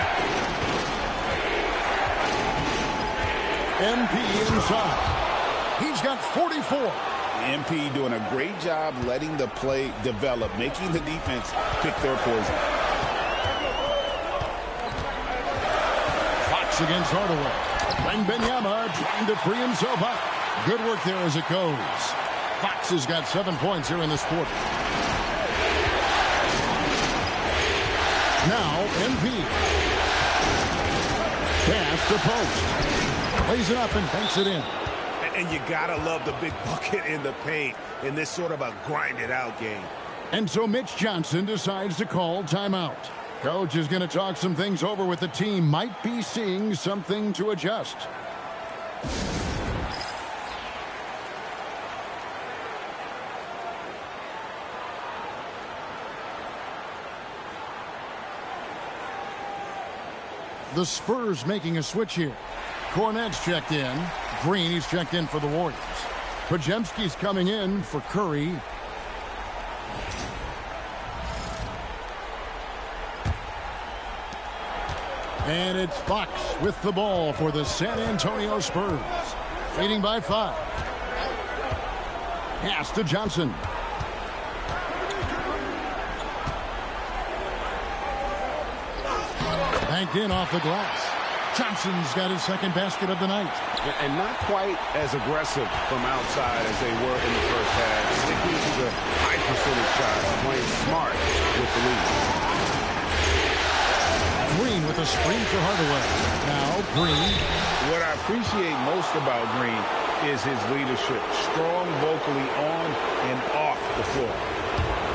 Speaker 2: MP inside. He's got 44.
Speaker 3: MP doing a great job letting the play develop, making the defense pick their poison.
Speaker 2: Fox against Hardaway. Wembanyama trying to free himself up. Good work there as it goes. Fox has got 7 points here in this quarter. Now, MP. Pass to post. Plays it up and banks it in.
Speaker 3: And you gotta love the big bucket in the paint in this sort of a grind-it-out game.
Speaker 2: And so Mitch Johnson decides to call timeout. Coach is going to talk some things over with the team. Might be seeing something to adjust. The Spurs making a switch here. Cornette's checked in. Green, he's checked in for the Warriors. Podziemski's coming in for Curry. And it's Fox with the ball for the San Antonio Spurs. Leading by 5. Pass to Johnson. Banked in off the glass. Johnson's got his second basket of the night.
Speaker 3: And not quite as aggressive from outside as they were in the first half. Sticking to the high percentage shots. Playing smart with the lead.
Speaker 2: Green with a screen for Hardaway. Now Green.
Speaker 3: What I appreciate most about Green is his leadership. Strong vocally on and off the floor.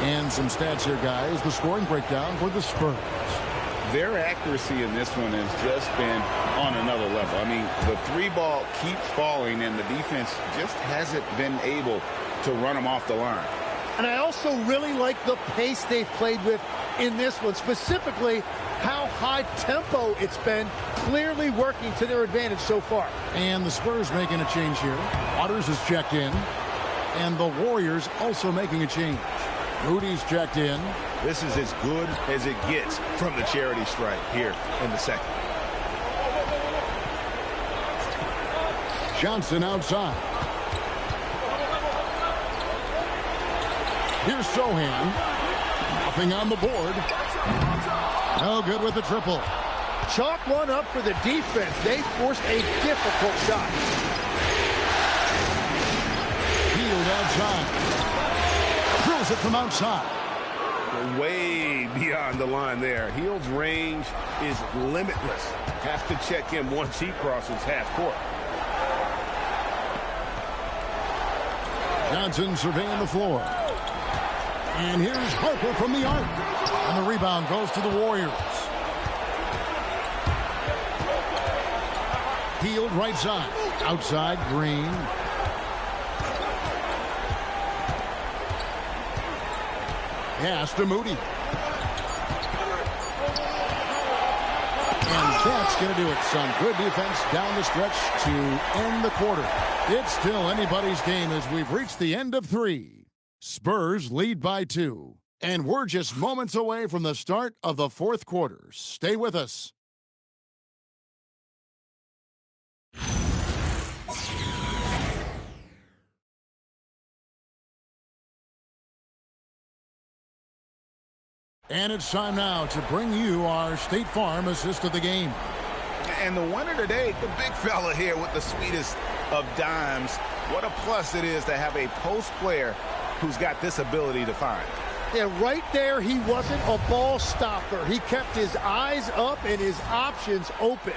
Speaker 2: And some stats here, guys. The scoring breakdown for the Spurs.
Speaker 3: Their accuracy in this one has just been on another level. I mean, the 3-ball keeps falling, and the defense just hasn't been able to run them off the line.
Speaker 5: And I also really like the pace they've played with in this one, specifically how high tempo it's been, clearly working to their advantage so far.
Speaker 2: And the Spurs making a change here. Waters is checked in, and the Warriors also making a change. Moody's checked in.
Speaker 3: This is as good as it gets from the charity stripe here in the second.
Speaker 2: Johnson outside. Here's Sohan. Nothing on the board. No good with the triple.
Speaker 5: Chalk one up for the defense. They forced a difficult shot.
Speaker 2: Field outside. Throws it from outside.
Speaker 3: Way beyond the line there. Hield's range is limitless. Have to check him once he crosses half court.
Speaker 2: Johnson surveying the floor. And here's Harper from the arc. And the rebound goes to the Warriors. Hield right side. Outside, Green. Pass to Moody. And that's going to do it. Some good defense down the stretch to end the quarter. It's still anybody's game as we've reached the end of 3. Spurs lead by 2. And we're just moments away from the start of the 4th quarter. Stay with us. And it's time now to bring you our State Farm assist of the game.
Speaker 3: And the winner today, the big fella here with the sweetest of dimes. What a plus it is to have a post player who's got this ability to find.
Speaker 5: Yeah, right there, he wasn't a ball stopper. He kept his eyes up and his options open.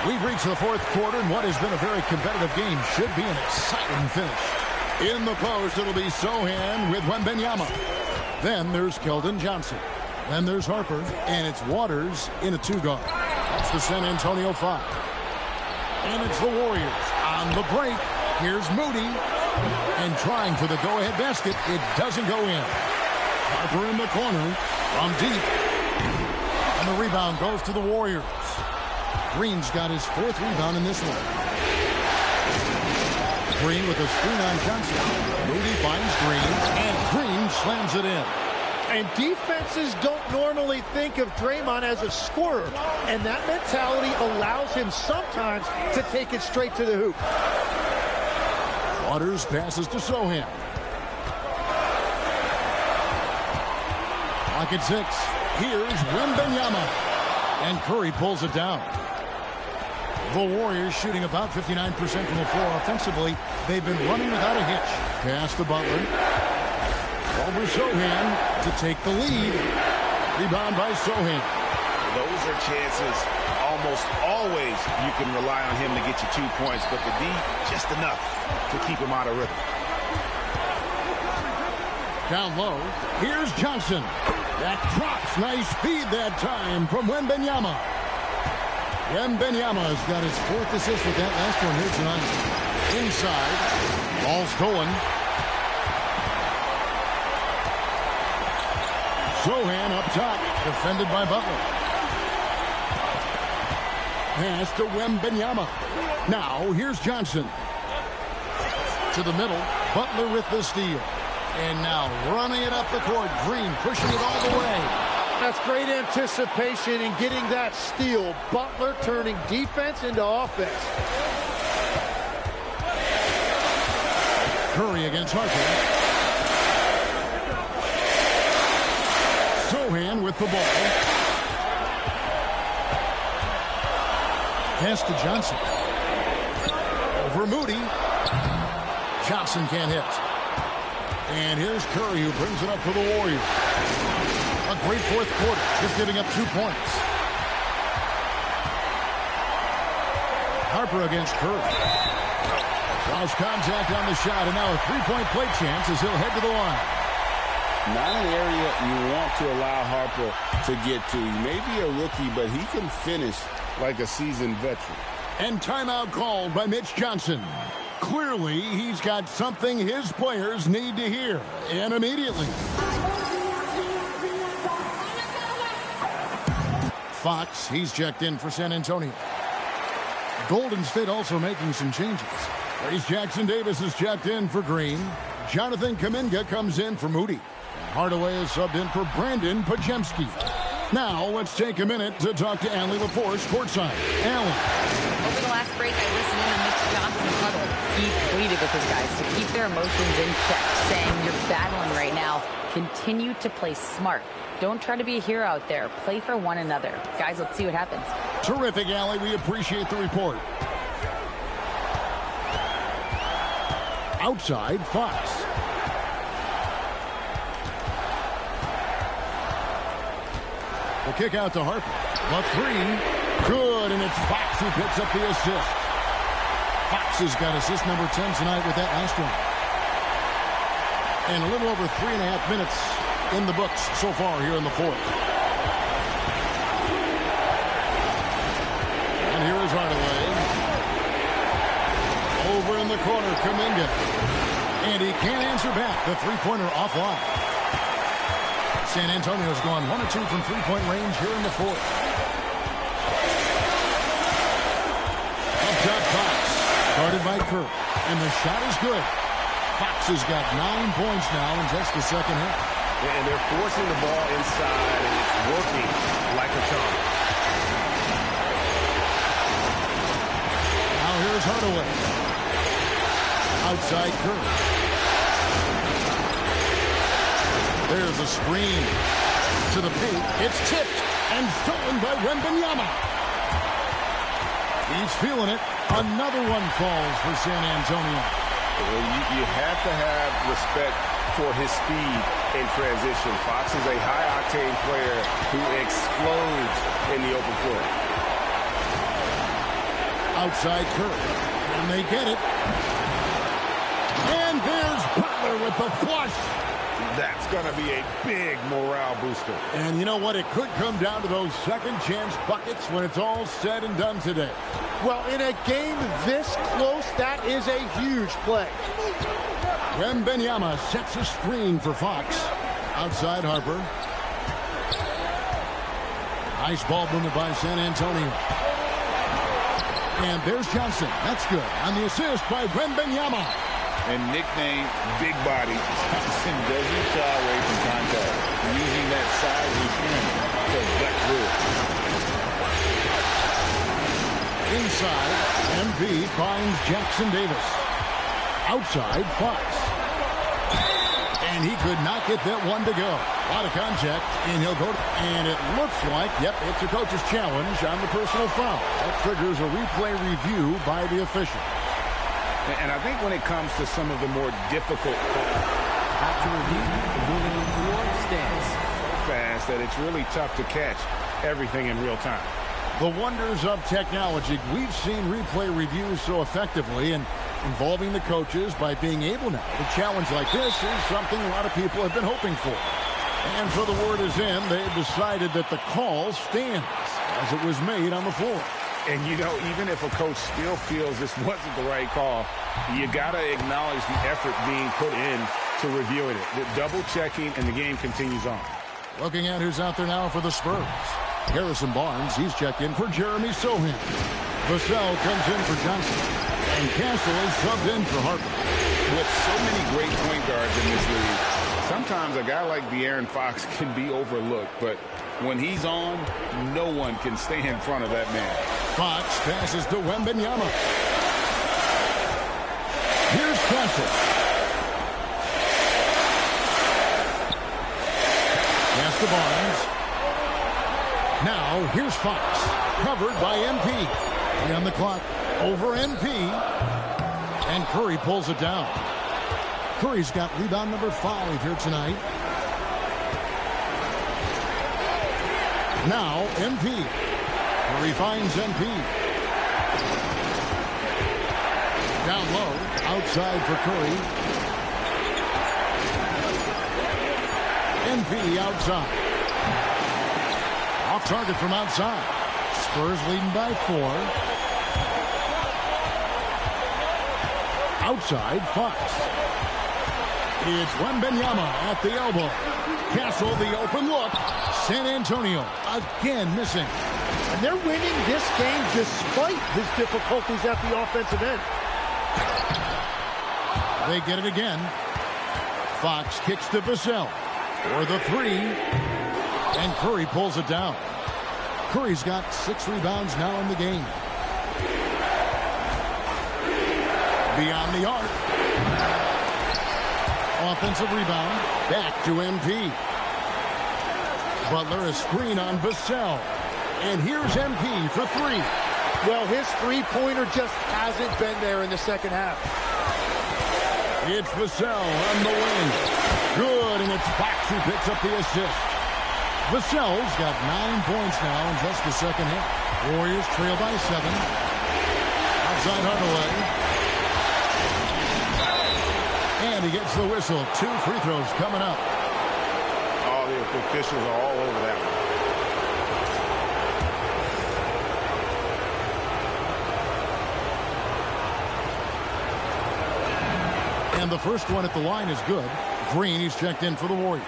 Speaker 2: We've reached the 4th quarter, and what has been a very competitive game should be an exciting finish. In the post, it'll be Sohan with Wembanyama. Then there's Keldon Johnson. Then there's Harper, and it's Waters in a 2-guard. That's the San Antonio 5. And it's the Warriors on the break. Here's Moody. And trying for the go-ahead basket. It doesn't go in. Harper in the corner from deep. And the rebound goes to the Warriors. Green's got his 4th rebound in this one. Green with a screen on Johnson. Moody finds Green, and Green slams it in.
Speaker 5: And defenses don't normally think of Draymond as a scorer, and that mentality allows him sometimes to take it straight to the hoop.
Speaker 2: Waters passes to Sohan. Clock at 6. Here's Wembanyama. And Curry pulls it down. The Warriors shooting about 59% from the floor offensively. They've been running without a hitch. Pass to Butler. Over Sohan to take the lead. Rebound by Sohan.
Speaker 3: Those are chances almost always you can rely on him to get you 2 points, but the D just enough to keep him out of rhythm.
Speaker 2: Down low, here's Johnson. That drops. Nice feed that time from Wembanyama. Wembanyama's got his 4th assist with that last one here tonight. Inside, ball stolen. Sohan up top, defended by Butler. Pass to Wembanyama. Now, here's Johnson. To the middle, Butler with the steal. And now running it up the court, Green pushing it all the way.
Speaker 5: That's great anticipation in getting that steal. Butler turning defense into offense.
Speaker 2: Curry against Harper. Sohan with the ball. Pass to Johnson. Over Moody. Johnson can't hit. And here's Curry who brings it up for the Warriors. A great 4th quarter, just giving up 2 points. Harper against Curry. Lost contact on the shot, and now a 3-point play chance as he'll head to the line.
Speaker 3: Not an area you want to allow Harper to get to. He may be a rookie, but he can finish like a seasoned veteran.
Speaker 2: And timeout called by Mitch Johnson. Clearly, he's got something his players need to hear, and immediately. Fox, he's checked in for San Antonio. Golden State also making some changes. Trace Jackson-Davis is checked in for Green. Jonathan Kuminga comes in for Moody. Hardaway is subbed in for Brandon Pajemski. Now, let's take a minute to talk to Allie LaForce courtside. Allie.
Speaker 6: Over the last break, I listened in on Mitch Johnson's huddle. He pleaded with his guys to keep their emotions in check, saying, "You're battling right now. Continue to play smart. Don't try to be a hero out there. Play for one another." Guys, let's see what happens.
Speaker 2: Terrific, Allie. We appreciate the report. Outside, Fox. The kick out to Harper. The 3. Good, and it's Fox who picks up the assist. Fox has got assist number 10 tonight with that last one. And a little over 3.5 minutes in the books so far here in the 4th. And here is Hardaway. Over in the corner, Kuminga. And he can't answer back. The three-pointer offline. San Antonio's gone 1 of 2 from three-point range here in the fourth. Up top, Fox. Guarded by Kerr. And the shot is good. Fox has got 9 points now in just the second half.
Speaker 3: And they're forcing the ball inside, and it's working like a charm.
Speaker 2: Now here's Hardaway. Outside Kerr. There's a screen to the paint. It's tipped and stolen by Wembanyama. He's feeling it. Another one falls for San Antonio.
Speaker 3: You have to have respect for his speed in transition. Fox is a high-octane player who explodes in the open floor.
Speaker 2: Outside Kerr. And they get it. And there's Butler with the flush.
Speaker 3: That's going to be a big morale booster.
Speaker 2: And you know what? It could come down to those second-chance buckets when it's all said and done today.
Speaker 5: Well, in a game this close, that is a huge play.
Speaker 2: Wembanyama sets a screen for Fox. Outside Harper. Nice ball movement by San Antonio. And there's Johnson. That's good. On the assist by Wembanyama.
Speaker 4: And nicknamed Big Body, Johnson doesn't shy away from contact, using that size and strength to gut through it.
Speaker 2: Inside, MP finds Jackson Davis. Outside, Fox. And he could not get that one to go. A lot of contact, and he'll go. And it looks like, yep, it's a coach's challenge on the personal foul. That triggers a replay review by the official.
Speaker 3: And I think when it comes to some of the more difficult
Speaker 11: after review, the ruling on the floor stands.
Speaker 3: So fast that it's really tough to catch everything in real time.
Speaker 2: The wonders of technology. We've seen replay reviews so effectively, and involving the coaches by being able now to challenge like this is something a lot of people have been hoping for. And so the word is in. They've decided that the call stands as it was made on the floor.
Speaker 3: And, you know, even if a coach still feels this wasn't the right call, you got to acknowledge the effort being put in to reviewing it. The double-checking, and the game continues on.
Speaker 2: Looking at who's out there now for the Spurs. Harrison Barnes, he's checked in for Jeremy Sohan. Vassell comes in for Johnson. And Castle is subbed in for Harper.
Speaker 4: With so many great point guards in this league, sometimes a guy like De'Aaron Fox can be overlooked, but when he's on, no one can stay in front of that man.
Speaker 2: Fox passes to Wembanyama. Here's Castle. Pass to Barnes. Now, here's Fox. Covered by MP. 3 on the clock. Over MP. And Curry pulls it down. Curry's got rebound number 5 here tonight. Now, MP. Curry finds MP. Down low. Outside for Curry. MP outside. Off target from outside. Spurs leading by 4. Outside, Fox. It's Wembanyama at the elbow. Castle, the open look. San Antonio again missing.
Speaker 5: And they're winning this game despite his difficulties at the offensive end.
Speaker 2: They get it again. Fox kicks to Vassell for the 3. And Curry pulls it down. Curry's got 6 rebounds now in the game. Beyond the arc. Offensive rebound. Back to MP. Butler a screen on Vassell. And here's MP for 3.
Speaker 5: Well, his three-pointer just hasn't been there in the second half.
Speaker 2: It's Vassell on the wing. Good, and it's Fox who picks up the assist. Vassell's got 9 points now in just the second half. Warriors trail by 7. Outside Hardaway. And he gets the whistle. 2 free throws coming up.
Speaker 3: Oh, the officials are all over that one.
Speaker 2: And the first one at the line is good. Green, he's checked in for the Warriors.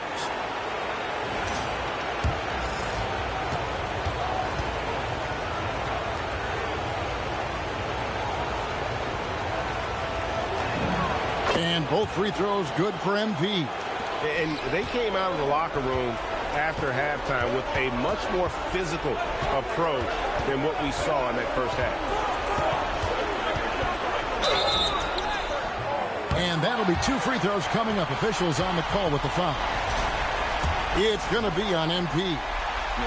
Speaker 2: And both free throws good for MP.
Speaker 7: And they came out of the locker room after halftime with a much more physical approach than what we saw in that first half.
Speaker 2: And that'll be 2 free throws coming up. Officials on the call with the foul. It's going to be on MP.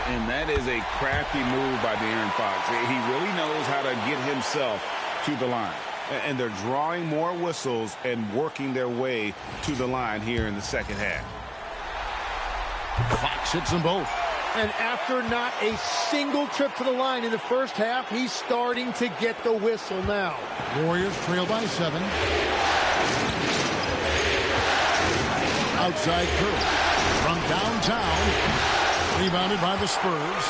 Speaker 4: And that is a crafty move by De'Aaron Fox. He really knows how to get himself to the line. And they're drawing more whistles and working their way to the line here in the second half.
Speaker 2: Fox hits them both.
Speaker 5: And after not a single trip to the line in the first half, he's starting to get the whistle now.
Speaker 2: Warriors trail by 7. Outside Curry. From downtown. Rebounded by the Spurs.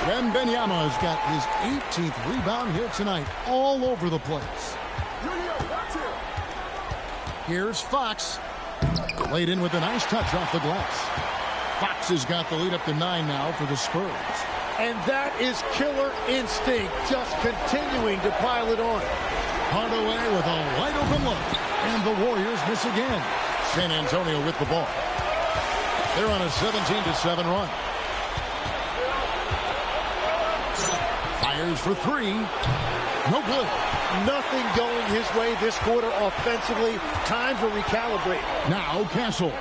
Speaker 2: Wembanyama has got his 18th rebound here tonight. All over the place. Here's Fox. Laid in with a nice touch off the glass. Fox has got the lead up to 9 now for the Spurs.
Speaker 5: And that is killer instinct, just continuing to pile it on.
Speaker 2: Hardaway with a wide open look. And the Warriors miss again. San Antonio with the ball. They're on a 17-7 run. Fires for 3. No good.
Speaker 5: Nothing going his way this quarter offensively. Time to recalibrate.
Speaker 2: Now Castle.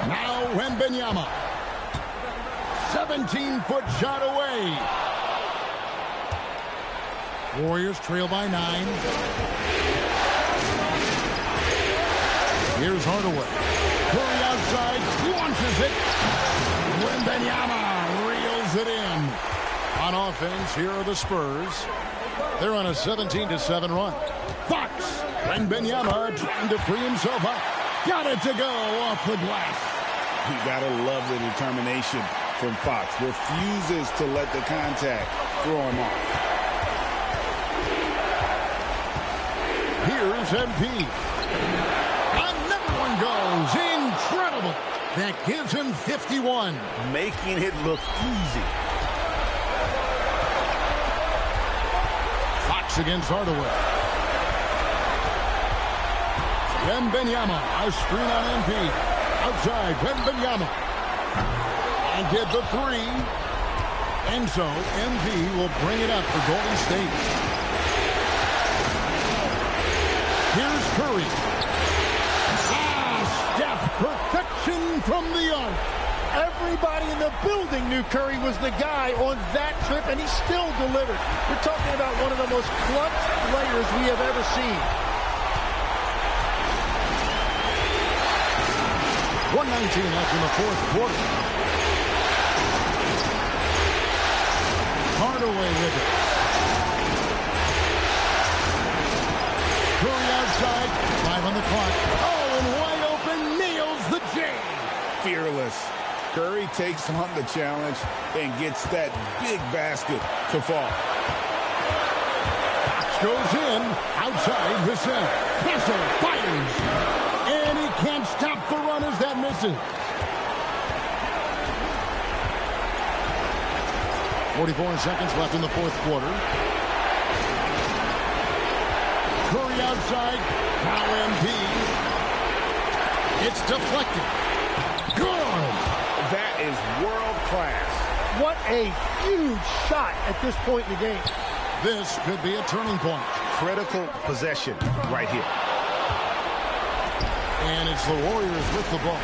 Speaker 2: Now Wembanyama. 17-foot shot away. Warriors trail by 9. Here's Hardaway. Curry outside. Launches it. Wembanyama reels it in. On offense, here are the Spurs. They're on a 17-7 run. Fox. Wembanyama trying to free himself up. Got it to go off the glass.
Speaker 4: You gotta love the determination from Fox. Refuses to let the contact throw him off.
Speaker 2: Here's MP. Another one goes. Incredible. That gives him 51.
Speaker 4: Making it look easy.
Speaker 2: Fox against Hardaway. Wembanyama. A screen on MP. Outside. Wembanyama. And get the 3. And so MP will bring it up for Golden State. Here's Curry. Steph, perfection from the arc.
Speaker 5: Everybody in the building knew Curry was the guy on that trip, and he still delivered. We're talking about one of the most clutch players we have ever seen.
Speaker 2: 1:19 left in the fourth quarter. Hardaway with it. Curry outside. 5 on the clock. Oh, and wide open. Nails the J.
Speaker 4: Fearless. Curry takes on the challenge and gets that big basket to fall.
Speaker 2: Fox goes in. Outside the center. Castle fires. And he can't stop the run as that misses. 44 seconds left in the fourth quarter. Curry outside. Now MP. It's deflected. Good.
Speaker 7: That is world class.
Speaker 5: What a huge shot at this point in the game.
Speaker 2: This could be a turning point.
Speaker 4: Critical possession right here.
Speaker 2: And it's the Warriors with the ball.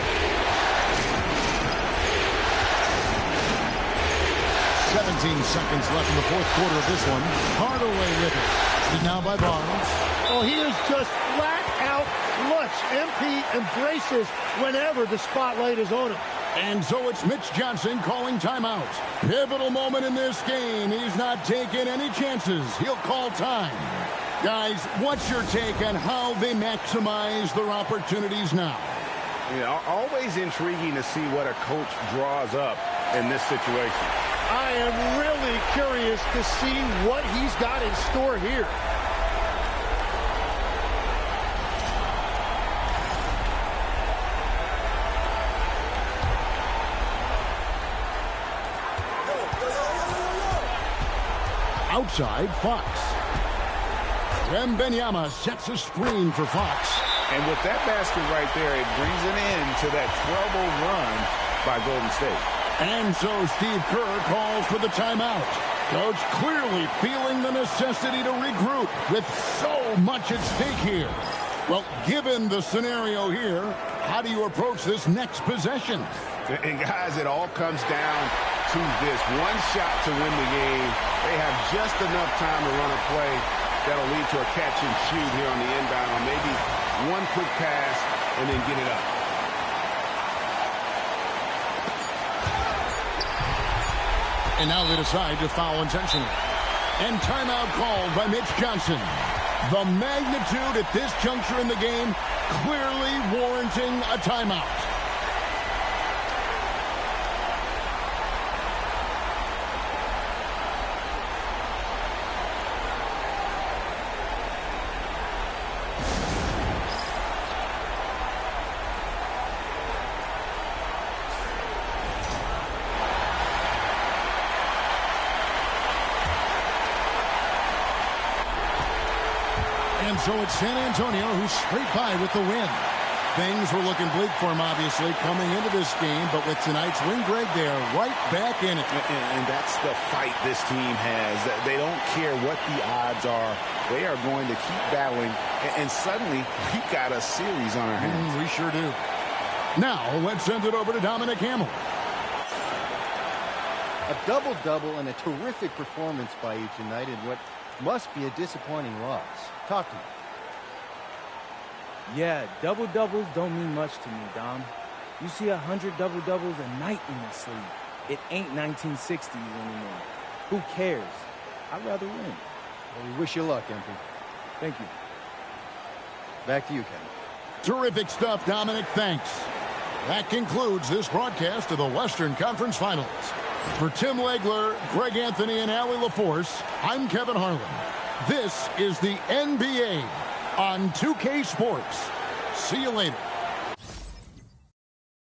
Speaker 2: 17 seconds left in the fourth quarter of this one. Hardaway with it. He's now by Barnes.
Speaker 5: Oh, he is just flat out clutch. MP embraces whenever the spotlight is on him.
Speaker 2: And so it's Mitch Johnson calling timeout. Pivotal moment in this game. He's not taking any chances. He'll call time. Guys, what's your take on how they maximize their opportunities now?
Speaker 7: Yeah, always intriguing to see what a coach draws up in this situation.
Speaker 5: I am really curious to see what he's got in store here.
Speaker 2: Outside, Fox. Wembanyama sets a screen for Fox.
Speaker 3: And with that basket right there, it brings an end to that 12-0 run by Golden State.
Speaker 2: And so Steve Kerr calls for the timeout. Coach clearly feeling the necessity to regroup with so much at stake here. Well, given the scenario here, how do you approach this next possession?
Speaker 3: And guys, it all comes down to this. One shot to win the game. They have just enough time to run a play that'll lead to a catch and shoot here on the inbound, or maybe one quick pass and then get it up.
Speaker 2: And now they decide to foul intentionally. And timeout called by Mitch Johnson. The magnitude at this juncture in the game clearly warranting a timeout. And so it's San Antonio who's straight by with the win. Things were looking bleak for him, obviously, coming into this game. But with tonight's win, Greg, they are right back in it.
Speaker 3: And that's the fight this team has. They don't care what the odds are. They are going to keep battling. And suddenly, we've got a series on our hands.
Speaker 2: We sure do. Now, let's send it over to Dominic Hamill.
Speaker 12: A double-double and a terrific performance by each tonight in what must be a disappointing loss. Talk to me.
Speaker 13: Yeah, double-doubles don't mean much to me, Dom. You see 100 double-doubles a night in this league. It ain't 1960s anymore. Who cares? I'd rather win.
Speaker 12: Well, we wish you luck, MP.
Speaker 13: Thank you.
Speaker 12: Back to you, Ken.
Speaker 2: Terrific stuff, Dominic. Thanks. That concludes this broadcast of the Western Conference Finals. For Tim Legler, Greg Anthony, and Allie LaForce, I'm Kevin Harlan. This is the NBA on 2K Sports. See you later.